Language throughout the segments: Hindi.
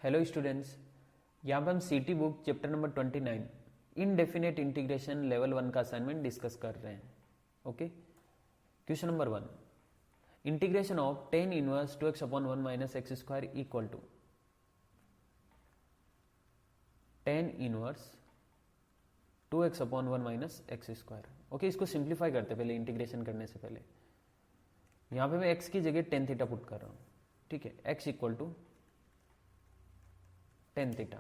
हेलो स्टूडेंट्स, यहाँ पे हम CT book chapter number 29 indefinite integration level 1 का असाइनमेंट डिस्कस कर रहे हैं. Okay, question number 1. Integration of tan inverse 2x upon 1 minus x square equal to tan inverse 2x upon 1 minus x square. Okay, इसको सिंप्लीफाई करते पहले, इंटीग्रेशन करने से पहले. यहाँ पे मैं x की जगह टेन थीटा पुट कर रहा हूँ. ठीक है, x equal to tan theta.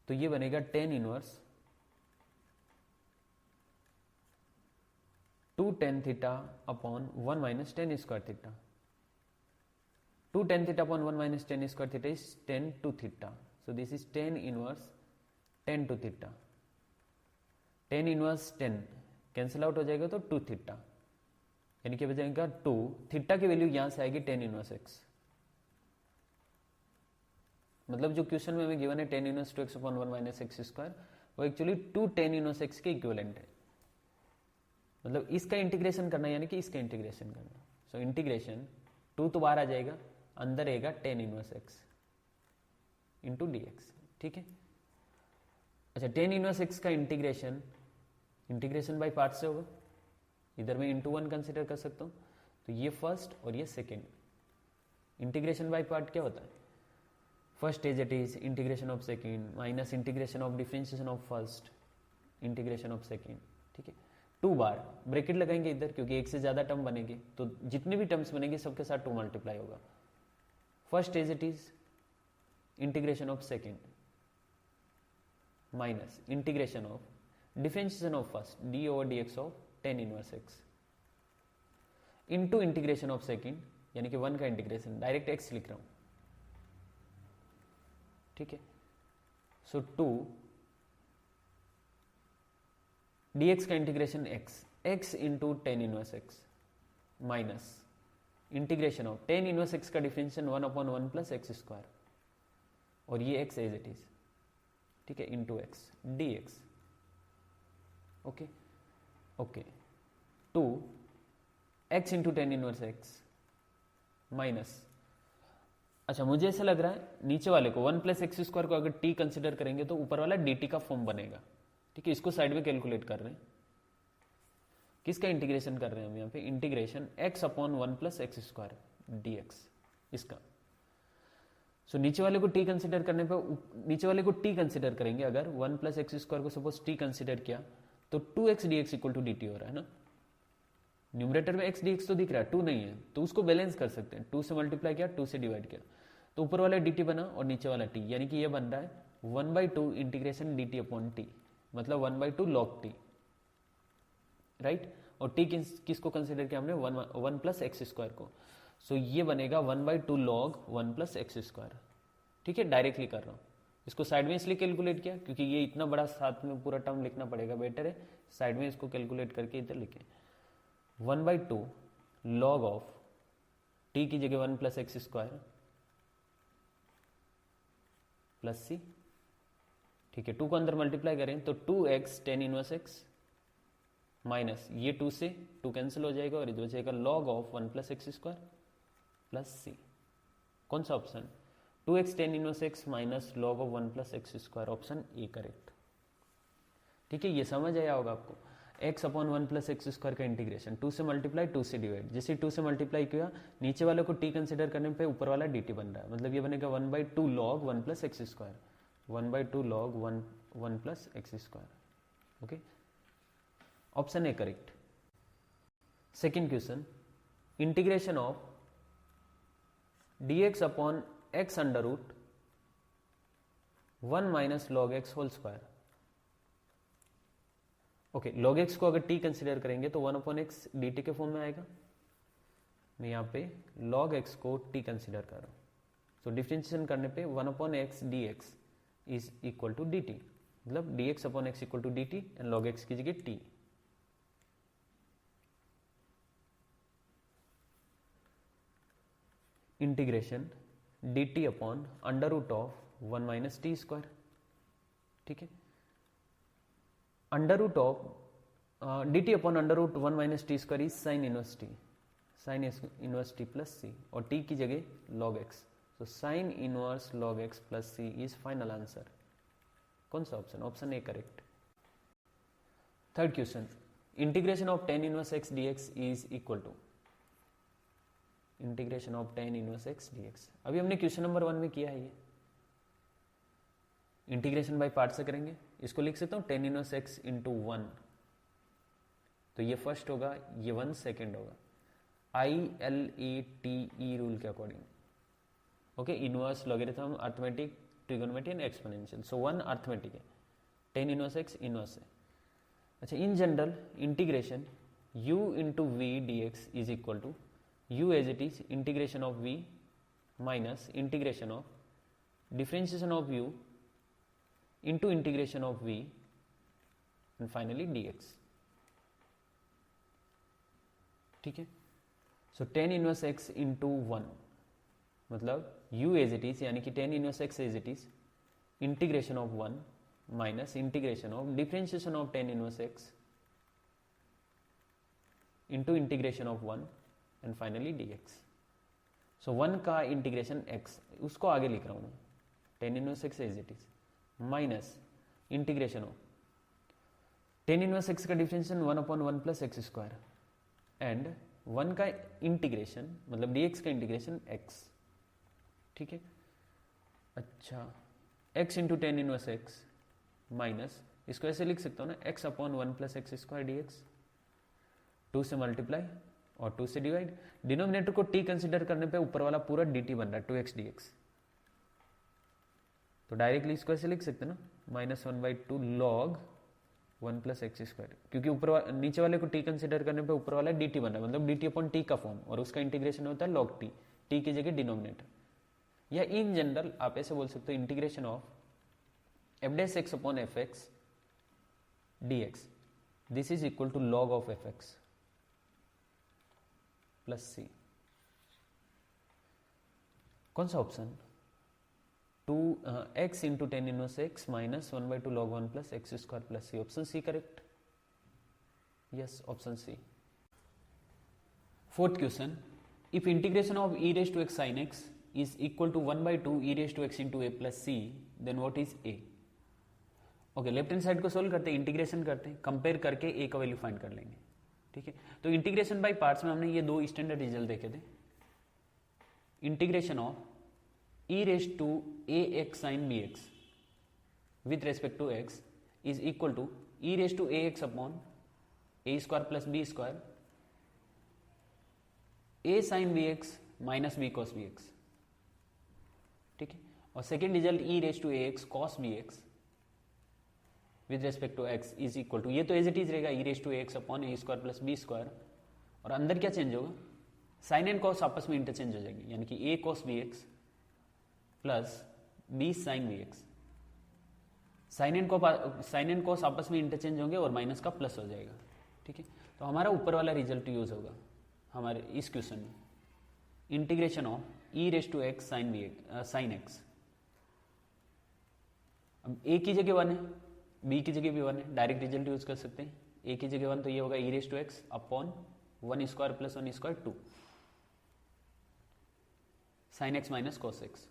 तो ये बनेगा tan inverse two tan theta upon 1 minus tan square theta. Two tan theta upon 1 minus tan square theta is tan two theta. So this is tan inverse tan two theta. Tan inverse tan cancel out हो जाएगा तो टू थीटा, यानी कि बचेगा टू थीटा की वैल्यू यहां से आएगी टेन इनवर्स एक्स. मतलब जो क्वेश्चन में हमें गिवन है tan inverse two x upon 1 minus x square, वो actually two tan inverse x के इक्विवेलेंट है. मतलब इसका इंटीग्रेशन करना यानी कि इसका इंटीग्रेशन करना. सो इंटीग्रेशन टू तो बाहर आ जाएगा, अंदर रहेगा ten inverse x into d x. ठीक है, अच्छा, टेन इनवर्स एक्स का इंटीग्रेशन बाय पार्ट से होगा. इधर मैं इंटू वन कंसिडर कर सकता हूं. तो ये फर्स्ट और ये सेकेंड. इंटीग्रेशन बाय पार्ट क्या होता है? First as it is integration of second minus integration of differentiation of first integration of second. ठीक है, टू बार ब्रैकेट लगाएंगे इधर, क्योंकि एक से ज्यादा टर्म बनेंगे तो जितने भी टर्म्स बनेंगे सबके साथ टू मल्टीप्लाई होगा. First as it is integration of second minus integration of differentiation of first d over d x of tan inverse x into integration of second, यानी कि वन का इंटीग्रेशन, डायरेक्ट एक्स लिख रहा हूं. ठीक है, सो टू dx का integration x into tan inverse x minus integration of tan inverse x का differentiation 1 upon 1 plus x square, और ये x एज इट इज. ठीक है, into x dx. Okay okay, two x into tan inverse x minus, अच्छा मुझे ऐसा लग रहा है नीचे वाले को 1 प्लस एक्स स्क्वायर को अगर t कंसिडर करेंगे तो ऊपर वाला dt का फॉर्म बनेगा. ठीक है, इसको साइड में कैलकुलेट कर रहे हैं. किसका इंटीग्रेशन कर रहे हैं हम यहाँ पे? Integration x upon 1 plus x square dx इसका. सो नीचे वाले को t कंसिडर करने पर, नीचे वाले को t कंसिडर करेंगे अगर 1 प्लस एक्स स्क्वायर को सपोज t कंसिडर किया तो 2x dx equal to dt हो रहा है ना. न्यूमरेटर में x dx तो दिख रहा है, 2 नहीं है, तो उसको बैलेंस कर सकते हैं. 2 से मल्टीप्लाई किया, 2 से डिवाइड किया, तो ऊपर वाला dt बना और नीचे वाला t, यानी कि ये बन रहा है 1/2 इंटीग्रेशन dt अपॉन t, मतलब 1/2 log t. राइट, और t किसको कंसिडर किया हमने? 1 प्लस एक्स स्क्वायर को. सो ये बनेगा 1/2 log 1 प्लस एक्स स्क्वायर. ठीक है, डायरेक्टली कर रहा हूँ. इसको साइड में इसलिए कैलकुलेट किया क्योंकि ये इतना बड़ा साथ में पूरा टर्म लिखना पड़ेगा, बेटर है साइड में इसको कैलकुलेट करके इधर लिखें. 1/2 log ऑफ t की जगह 1 plus x square plus c. ठीक है, 2 को अंदर मल्टीप्लाई करें तो 2x tan inverse x minus ये 2 से 2 कैंसिल हो जाएगा और इधर जाएगा log of 1 plus x square plus सी. कौन सा option? 2x tan inverse x minus log of 1 plus x square, option A correct. ठीक है, ये समझ आया होगा आपको. x upon 1 plus x square का इंटीग्रेशन 2 से मल्टीप्लाई 2 से डिवाइड, जैसे 2 से मल्टीप्लाई किया नीचे वाले को t कंसिडर करने पे ऊपर वाला dt बन रहा है. मतलब ये बनेगा 1/2 log 1 plus x square, 1/2 log 1 plus x square. Okay, option A correct. Second question, integration of dx upon x under root 1 minus log x whole square. Okay, log x को अगर t कंसिडर करेंगे तो 1 अपॉन एक्स dt के फॉर्म में आएगा. मैं यहाँ पे log x को t कंसिडर कर रहा हूँ. तो डिफरेंशिएशन करने पे 1 upon x dx is equal to dt, मतलब dx upon x equal to dt and log x की जगह t. Integration dt upon under root of 1 minus t square. ठीक है, under root of dt upon under root 1 minus t square is sine inverse t, sine inverse t plus सी, और t की जगह log x. So sine inverse log x plus C is final answer. कौन सा option? Option A correct. Third question, integration of tan inverse x d x is equal to, integration of tan inverse x d x. अभी हमने क्वेश्चन नंबर 1 में किया है. ये इंटीग्रेशन बाय पार्ट से करेंगे. इसको लिख सकता हूँ टेन इनवर्स एक्स इंटू 1. तो ये फर्स्ट होगा, ये 1 सेकेंड होगा. ILETE रूल के according. Okay, inverse logarithm, arithmetic, trigonometry and exponential. So 1 arithmetic है, टेन इनवर्स एक्स इनवर्स है. अच्छा, in general integration u into v d x is equal to u as it is integration of v minus integration of differentiation of u into integration of v and finally dx. ठीक है. So tan inverse x into 1 मतलब u एज इट इज, यानी कि tan inverse x as it is integration of 1 minus integration of differentiation of tan inverse x into integration of 1 and finally dx. So 1 का इंटीग्रेशन x, उसको आगे लिख रहा हूं मैं, tan inverse x as it is minus integration of tan inverse x का differentiation 1/1 plus x square and 1 का इंटीग्रेशन मतलब dx का इंटीग्रेशन x. ठीक है. अच्छा, x into tan inverse x minus, इसको ऐसे लिख सकता हूँ ना, x/1 plus x square D x. 2 से मल्टीप्लाई और 2 से डिवाइड. डिनोमिनेटर को t कंसिडर करने पे ऊपर वाला पूरा dt बन रहा है 2x dx. तो डायरेक्टली इसको ऐसे लिख सकते हैं ना, -1/2 लॉग 1 प्लस एक्स स्क्वायर, क्योंकि ऊपर नीचे वाले को t कंसिडर करने पे ऊपर वाला dt बन रहा है, मतलब dt अपॉन t का फॉर्म, और उसका इंटीग्रेशन होता है log t की जगह डिनोमिनेटर. या इन जनरल आप ऐसे बोल सकते हो integration of f' upon f x d x, this is equal to log of f x plus सी. कौन सा option? 2x into tan inverse x minus 1/2 log 1 plus x square plus c. Option C correct. Yes, option c. Fourth question, if integration of e raise to x sine x is equal to 1/2 e raise to x into a plus c, then what is a? Okay, left hand side को सोल्व करते हैं, इंटीग्रेशन करते हैं, कंपेयर करके a का वैल्यू फाइंड कर लेंगे. ठीक है. तो इंटीग्रेशन बाय पार्ट्स में हमने ये 2 स्टैंडर्ड रिजल्ट देखे थे. Integration of e raised to ax sin bx with respect to x is equal to e raised to ax upon a square plus b square a sin bx minus b cos bx. ठीक है. और second result e raised to ax cos bx with respect to x is equal to, ये तो एज इट इज रहेगा, e raised to ax upon a square plus b square, और अंदर क्या चेंज होगा, साइन एंड कॉस आपस में इंटरचेंज हो जाएगी, यानी कि a cos bx plus b sine b x. Sine and cos आपस में इंटरचेंज होंगे और माइनस का प्लस हो जाएगा. ठीक है. तो हमारा ऊपर वाला रिजल्ट यूज होगा हमारे इस क्वेश्चन में, integration of e raise to x sine x. अब a की जगह 1 है, b की जगह भी 1 है, डायरेक्ट रिजल्ट यूज कर सकते हैं. a की जगह 1 तो ये होगा e raise to x upon 1 square plus 1 square 2 sine x minus cos x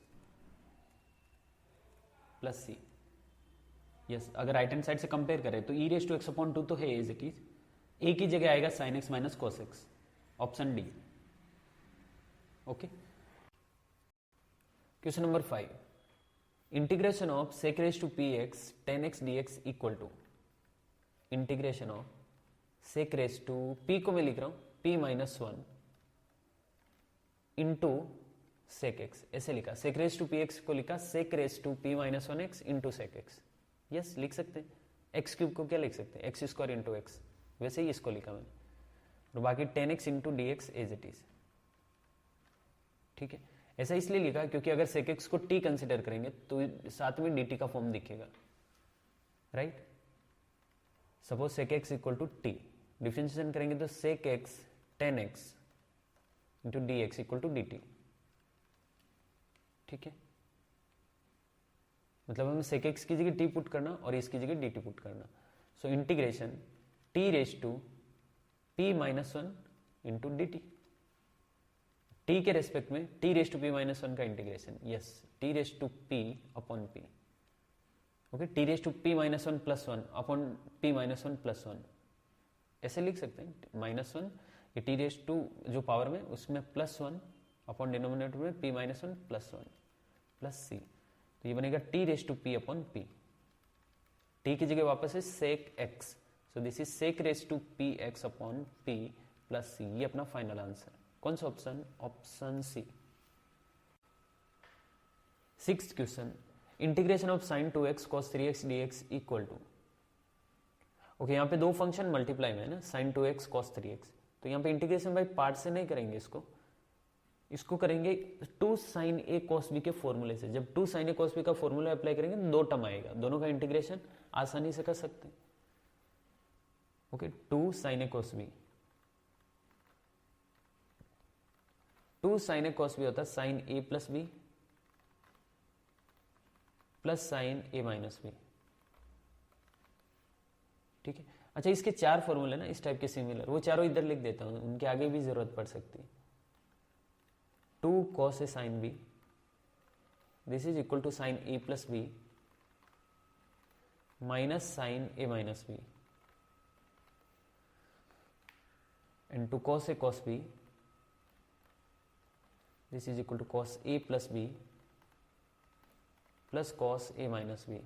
plus c. Yes, अगर राइट हैंड साइड से कंपेयर करें तो e raise to x upon 2 तो है एज इट इज, a की जगह आएगा sine x minus cos x. Option d. Okay. Question number 5, integration of sec raise to p x 10x dx equal to integration of sec raise to p को मैं लिख रहा हूं p minus 1 into sec x. ऐसे लिखा, sec raise to p x को लिखा sec raise to p minus 1x into sec x. Yes, लिख सकते हैं. एक्स क्यूब को क्या लिख सकते हैं, एक्स स्क्वायर इंटू एक्स, वैसे ही इसको लिखा मैंने. और बाकी 10x into d x as it is. ठीक है. ऐसा इसलिए लिखा क्योंकि अगर सेक एक्स को t कंसिडर करेंगे तो साथ में dt का फॉर्म दिखेगा. Right. Suppose sec x equal to t, differentiation करेंगे तो sec x 10x into d x equal to dt. ठीक है. मतलब हमें सेक एक्स की जगह t पुट करना और इसकी जगह dt पुट करना. So integration t raise to p minus 1 into dt. T के रेस्पेक्ट में t raise to p minus one का integration, yes t raise to p upon p, okay t raise to p minus one plus one upon p minus one plus one, ऐसे लिख सकते हैं माइनस वन ये टी रेस टू जो पावर में उसमें प्लस वन अपॉन डिनोमिनेटर में p minus one plus one plus c, तो ये बनेगा t raise to p upon p, t की जगह वापस है sec x, so this is sec raise to p x upon p plus c, ये अपना फाइनल आंसर। कौन सा option? Option c. Sixth question, integration of sine 2x cos 3x dx equal to, okay यहाँ पे दो फंक्शन मल्टीप्लाई में है ना, साइन 2x cos 3x, तो यहाँ पे इंटीग्रेशन बाई पार्ट से नहीं करेंगे इसको करेंगे 2 sin a cos b के फॉर्मूले से। जब 2 sin a cos b का फॉर्मूला अप्लाई करेंगे दो टर्म आएगा, दोनों का इंटीग्रेशन आसानी से कर सकते हैं। Okay 2 sin a cos b, 2 sin a cos b होता है sin a plus b plus sin a minus b, ठीक है। अच्छा इसके 4 फॉर्मूले ना इस टाइप के सिमिलर, वो चारों इधर लिख देता हूं, उनके आगे भी जरूरत पड़ सकती है। 2 cos a sin b, this is equal to sin a plus b minus sin a minus b, and 2 cos a cos b, this is equal to cos a plus b plus cos a minus b,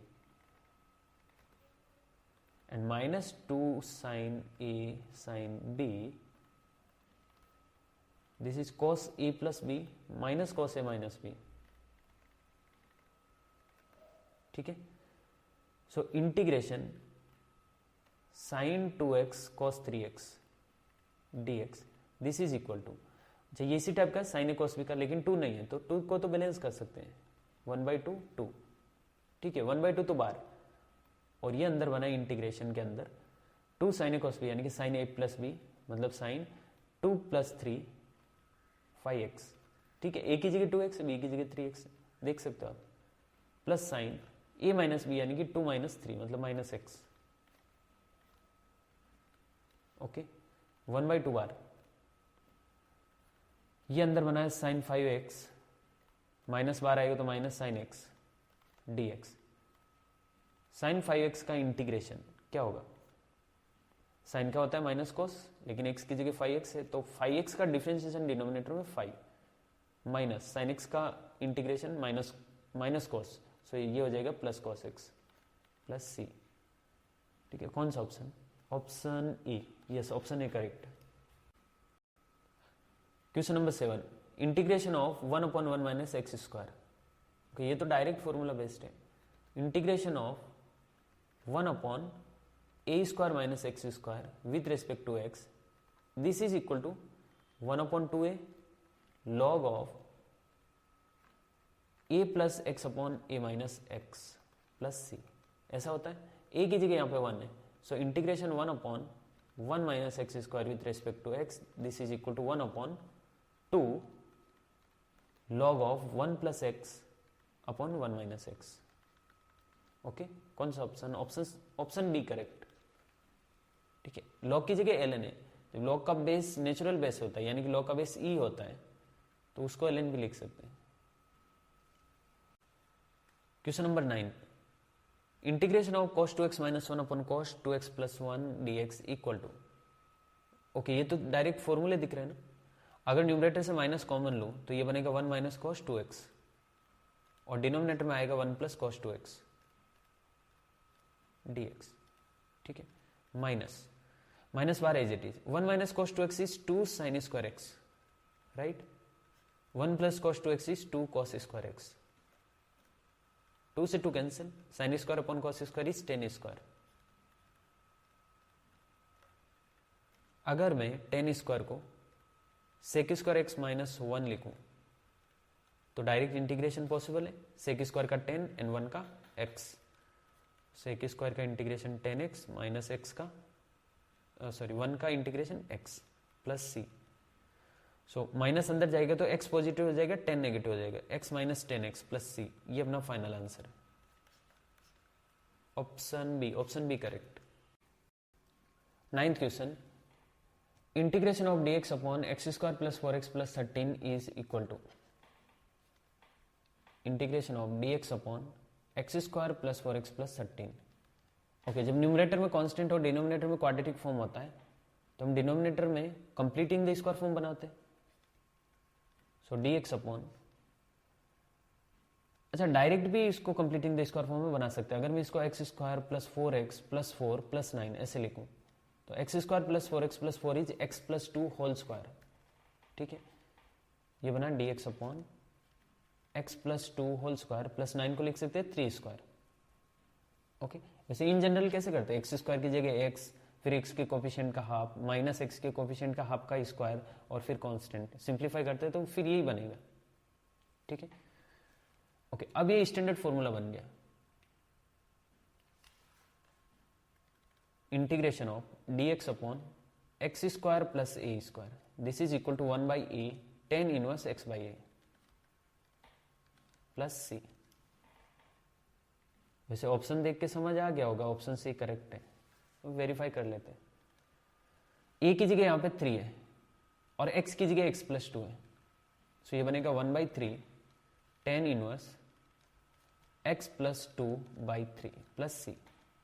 and minus 2 sin a sin b, this is cos a plus b minus cos a minus b, ठीक है। So integration sin 2x cos 3x dx, this is equal to, अच्छा ये इसी टाइप का sin a cos b का, लेकिन 2 नहीं है तो 2 को तो बैलेंस कर सकते हैं, 1/2 2, ठीक है 1/2 तो बाहर, और ये अंदर बना इंटीग्रेशन के अंदर 2 sin a cos b यानी कि sin a प्लस b मतलब sin 2 प्लस 3 5x, ठीक है, a की जगह 2x b की जगह 3x देख सकते हो आप, plus sin a minus b यानी कि 2 माइनस 3 मतलब माइनस x, ओके 1/2 बार, ये अंदर बना है sin 5x माइनस बार आएगा तो minus sin x dx, sin 5x का इंटीग्रेशन क्या होगा, साइन का होता है माइनस कोस, लेकिन x की जगह 5x है तो 5x का डिफरेंशिएशन डिनोमिनेटर में 5 माइनस sin x का इंटीग्रेशन माइनस कोस, सो ये हो जाएगा plus cos x plus c, ठीक है। कौन सा option? Option A, yes option A correct. Question number 7, integration of 1/1 minus x square, okay ये तो डायरेक्ट फॉर्मूला बेस्ड है, integration of 1/a square minus x square with respect to x, this is equal to 1/2a log of a plus x upon a minus x plus c, ऐसा होता है। a की जगह यहाँ पे 1 है, so integration 1/1 minus x square with respect to x, this is equal to 1/2 log of 1 plus x upon 1 minus x, okay कौन सा ऑप्शन? ऑप्शन बी करेक्ट, ठीक है। लॉग की जगह ln है, जब लॉग का बेस नेचुरल बेस होता है यानी कि लॉग का बेस e होता है तो उसको ln भी लिख सकते हैं। Question number 9, integration of cos 2x minus 1 upon cos 2x plus 1 dx equal to, okay ये तो डायरेक्ट फॉर्मूले दिख रहे हैं ना, अगर न्यूमरेटर से माइनस कॉमन लो तो ये बनेगा 1 माइनस cos 2x और डिनोमिनेटर में आएगा 1 प्लस cos 2x dx, ठीक है, माइनस बार as it is, 1 minus cos 2x is 2 sin square x, right, 1 plus cos 2x is 2 cos square x, 2 से 2 cancel, sin square upon cos square is tan square. अगर मैं tan स्क्वायर को sec स्क्वायर x माइनस 1 लिखूं तो डायरेक्ट इंटीग्रेशन पॉसिबल है, sec स्क्वायर का 10 एंड 1 का x, सेक स्क्वायर का इंटीग्रेशन 10x माइनस एक्स का 1 का integration x plus c, so minus अंदर जाएगा तो x पॉजिटिव हो जाएगा 10 नेगेटिव हो जाएगा, x minus 10x plus c, ये अपना फाइनल आंसर है, option B correct. 9th question, integration of dx upon x square plus 4x plus 13 is equal to integration of dx upon x square plus 4x plus 13। Okay, जब न्यूमरेटर में कांस्टेंट और डिनोमिनेटर में क्वाड्रेटिक फॉर्म होता है तो हम डिनोमिनेटर में कंप्लीटिंग द स्क्वायर फॉर्म बनाते हैं। सो dx अपॉन, अच्छा डायरेक्ट भी इसको कंप्लीटिंग द स्क्वायर फॉर्म में बना सकते हैं। अगर मैं इसको x square plus 4x plus 4 plus 9 ऐसे लिखूं तो x square plus 4x plus 4 is x plus 2 whole square. ठीक है, ये बना dx upon x plus 2 whole square plus 9 को लिख सकते हैं 3 स्क्वायर। ओके, वैसे इन जनरल कैसे करते हैं, एक्स स्क्वायर की जगह एक्स, फिर एक्स के कोफिशिएंट का हाफ माइनस एक्स के कोफिशिएंट का हाफ का स्क्वायर और फिर कांस्टेंट, सिंप्लीफाई करते हैं तो फिर यही बनेगा। ठीक है, ओके, अब ये स्टैंडर्ड फॉर्मूला बन गया। Integration of dx upon x square plus a square, this is equal to 1 by a tan inverse x by a plus c. वैसे ऑप्शन देख के समझ आ गया होगा, ऑप्शन सी करेक्ट है, तो वेरीफाई कर लेते हैं। ए की जगह यहां पे 3 है और x की जगह x प्लस 2 है, सो ये बनेगा 1 by 3 tan inverse x plus 2 by 3 plus c.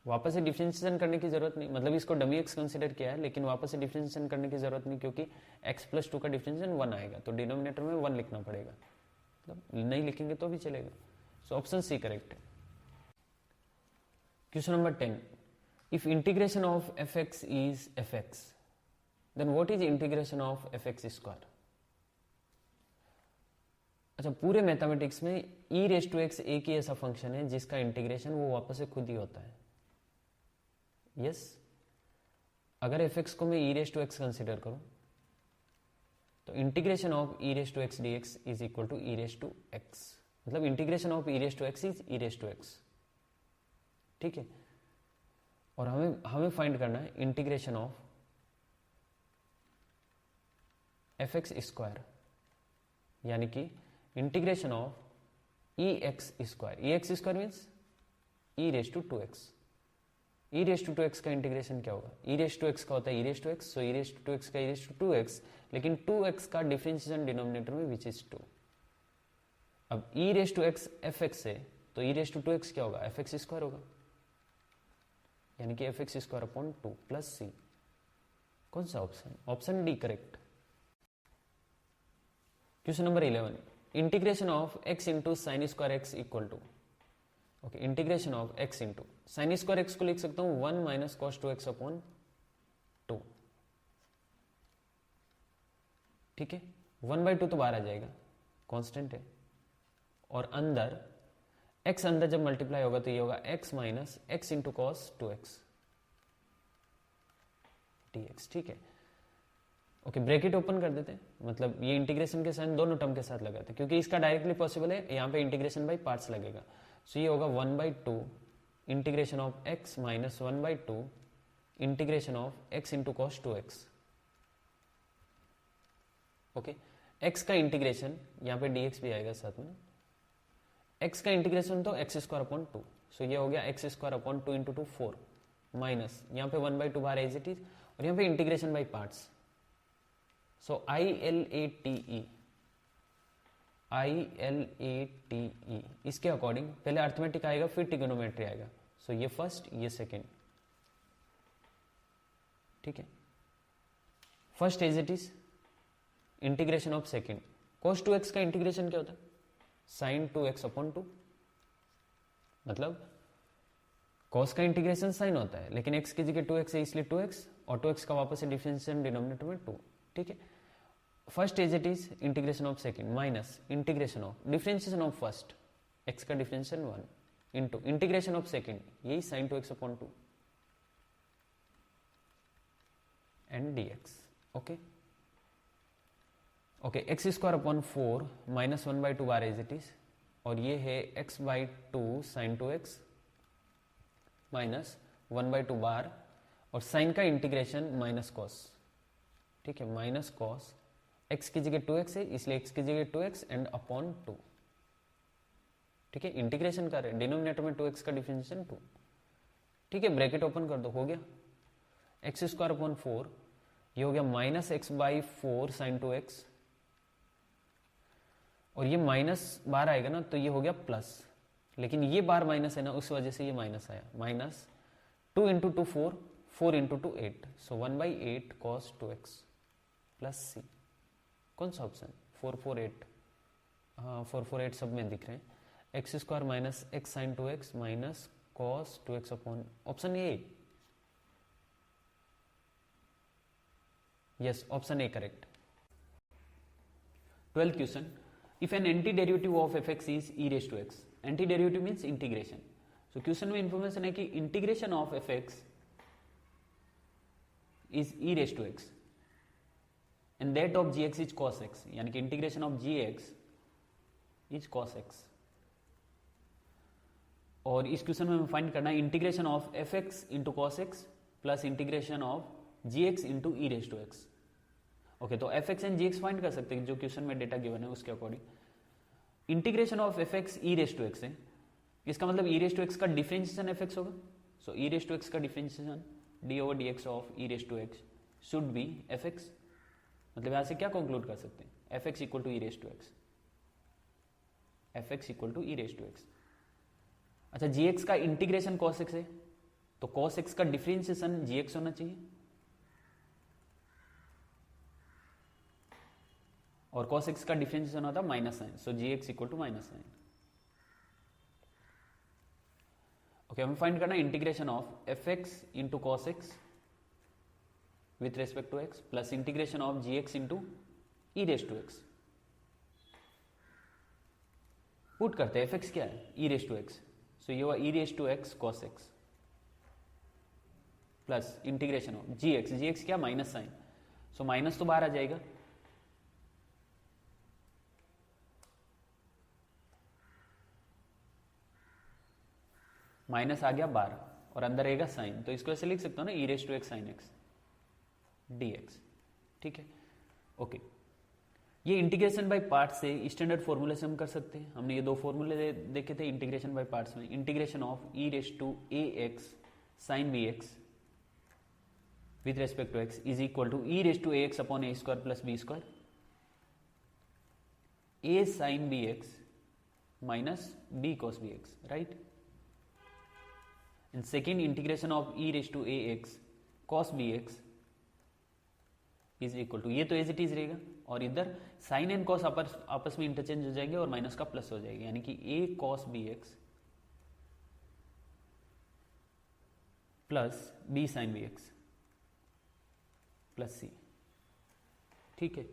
वापस से डिफरेंशिएशन करने की जरूरत नहीं, मतलब इसको डमी x कंसिडर किया है, लेकिन वापस से डिफरेंशिएशन करने की जरूरत नहीं क्योंकि x प्लस 2 का डिफरेंशिएशन 1 आएगा, तो डिनोमिनेटर में 1 लिखना पड़ेगा, मतलब नहीं लिखेंगे तो भी चलेगा। सो ऑप्शन सी करेक्ट है। Question number 10, if integration of fx is fx, then what is integration of fx square. अच्छा, पूरे मैथमेटिक्स में e रेस टू एक्स एक ही ऐसा फंक्शन है जिसका इंटीग्रेशन वो वापस से खुद ही होता है। यस, अगर fx को मैं e raise to x consider करूं तो integration of e raise to x dx is equal to e raise to x, मतलब integration of e raise to x is e raise to x. ठीक है, और हमें फाइंड करना है इंटीग्रेशन ऑफ fx स्क्वायर, यानी कि integration of e x square means e raise to 2x। E raise to 2x का इंटीग्रेशन क्या होगा, ई रेस टू एक्स का होता है e raise to x, so e raise to 2x का ई रेस टू 2x, लेकिन 2x का डिफरेंशिएशन डिनोमिनेटर में विच इज 2। अब ई रेस टू एक्स fx है तो ई रेस टू 2x क्या होगा, fx स्क्वायर होगा, यानी कि fx स्क्वायर अपॉन 2 प्लस सी। कौन सा option, option D correct. Question number 11, integration of x into sine square x equal to, okay, integration of x into sine square x को लिख सकता हूं 1 माइनस कॉस 2x अपॉन 2। ठीक है, 1/2 तो बाहर आ जाएगा, कांस्टेंट है, और अंदर x अंदर जब मल्टीप्लाई होगा तो ये होगा x minus x into cos 2x dx। ठीक है, ओके, ब्रैकेट ओपन कर देते हैं, मतलब ये इंटीग्रेशन के साइन दोनों टर्म के साथ लगाते हैं, क्योंकि इसका डायरेक्टली पॉसिबल है, यहाँ पे इंटीग्रेशन बाई पार्ट्स लगेगा। सो ये होगा 1/2 integration of x minus 1/2 integration of x into cos 2x। Okay, x का इंटीग्रेशन, यहाँ पे dx भी आएगा साथ में, x का इंटीग्रेशन तो एक्स स्क्वायर अपॉन 2, सो ये हो गया x square upon 2 into 2 4 minus यहाँ पे 1/2 बाहर एज इट इज, और यहाँ पे integration by parts, so ILATE इसके अकॉर्डिंग पहले अर्थमेटिक आएगा फिर ट्रिगोनोमेट्री आएगा, सो ये फर्स्ट ये सेकेंड। ठीक है, first as it is integration of second, cos 2x का इंटीग्रेशन क्या होता है, sin 2x अपॉन 2, मतलब cos का इंटीग्रेशन sin होता है, लेकिन x की जगह 2x है इसलिए 2x, और 2x का वापस से डिफरेंशिएशन डिनोमिनेटर में 2। ठीक है, first as it is integration of second minus integration of differentiation of first, x का differentiation 1 into integration of second, यही sin 2x upon 2 and dx। Okay okay, x square upon 4 minus 1/2 बार एज इट इज, और ये है x/2 साइन 2x माइनस 1/2 बार, और साइन का इंटीग्रेशन माइनस कॉस। ठीक है, माइनस कॉस, x की जगह 2x है इसलिए x की जगह 2x एंड अपॉन 2। ठीक है, इंटीग्रेशन कर रहे हैं, डिनोमिनेटर में 2x का डिफरेंशिएशन 2। ठीक है, ब्रैकेट ओपन कर दो, हो गया x स्क्वायर अपॉन 4 ये हो गया minus x by 4 sign 2x, और ये माइनस बार आएगा ना तो ये हो गया प्लस, लेकिन ये बार माइनस है ना उस वजह से ये माइनस आया, माइनस 2 इंटू 2 4, 4 इंटू 2 8, सो 1/8 cos 2x प्लस सी। कौन सा ऑप्शन? 448, हाँ 448 सब में दिख रहे हैं। X square minus x sine 2x minus cos 2x upon option A. Yes, option A correct. 12th question, if an anti derivative of f x is e raise to x, anti derivative means integration. So question में इंफॉर्मेशन है कि integration of f x is e raise to x and that of g x is cos x, यानी कि integration of g x is cos x. और इस क्वेश्चन में हमें फाइंड करना है integration of f x into cos x plus integration of g x into e raise to x. Okay, तो f x and g x find कर सकते हैं जो क्वेश्चन में डेटा गिवन है उसके according. Integration of f x e raise to x है, इसका मतलब ई रेज टू एक्स का डिफरेंशिएशन एफ एक्स होगा। So e raise to x का differentiation d over d x of e raise to x should be f x. मतलब यहां से क्या कंक्लूड कर सकते हैं? F x equal to e raise to x, f x equal to e raise to x. अच्छा, जी एक्स का इंटीग्रेशन कॉस एक्स है, तो कॉस एक्स का डिफरेंशिएशन जी एक्स होना चाहिए, और cos x का डिफरेंशिएशन होता है minus sine, so g x equal to minus sine. Okay, हमें फाइंड करना है integration of f x into cos x with respect to x plus integration of g x into e raise to x. Put करते हैं, एफ एक्स क्या है? E raise to x, so ये हुआ e raise to x cos x plus integration of g x क्या? माइनस साइन, सो माइनस तो बाहर आ जाएगा, माइनस आ गया 12 और अंदर रहेगा साइन, तो इसको ऐसे लिख सकते हो ना, e raise to x sine x d x. ठीक है, ओके। ये इंटीग्रेशन बाय पार्ट्स से स्टैंडर्ड फॉर्मूले से हम कर सकते हैं। हमने ये दो फॉर्मूले देखे थे इंटीग्रेशन बाय पार्ट्स में। Integration of e raise to a x sine b x with respect to x is equal to e raise to a x upon a square plus b square, a sine b x minus b cos b x, right. And second integration of e raised to ax cos bx is equal to, ये तो एज इट इज रहेगा और इधर साइन एंड कॉस आपस में इंटरचेंज हो जाएंगे और माइनस का प्लस हो जाएगा, यानी कि a cos bx plus b sin bx plus c। ठीक है,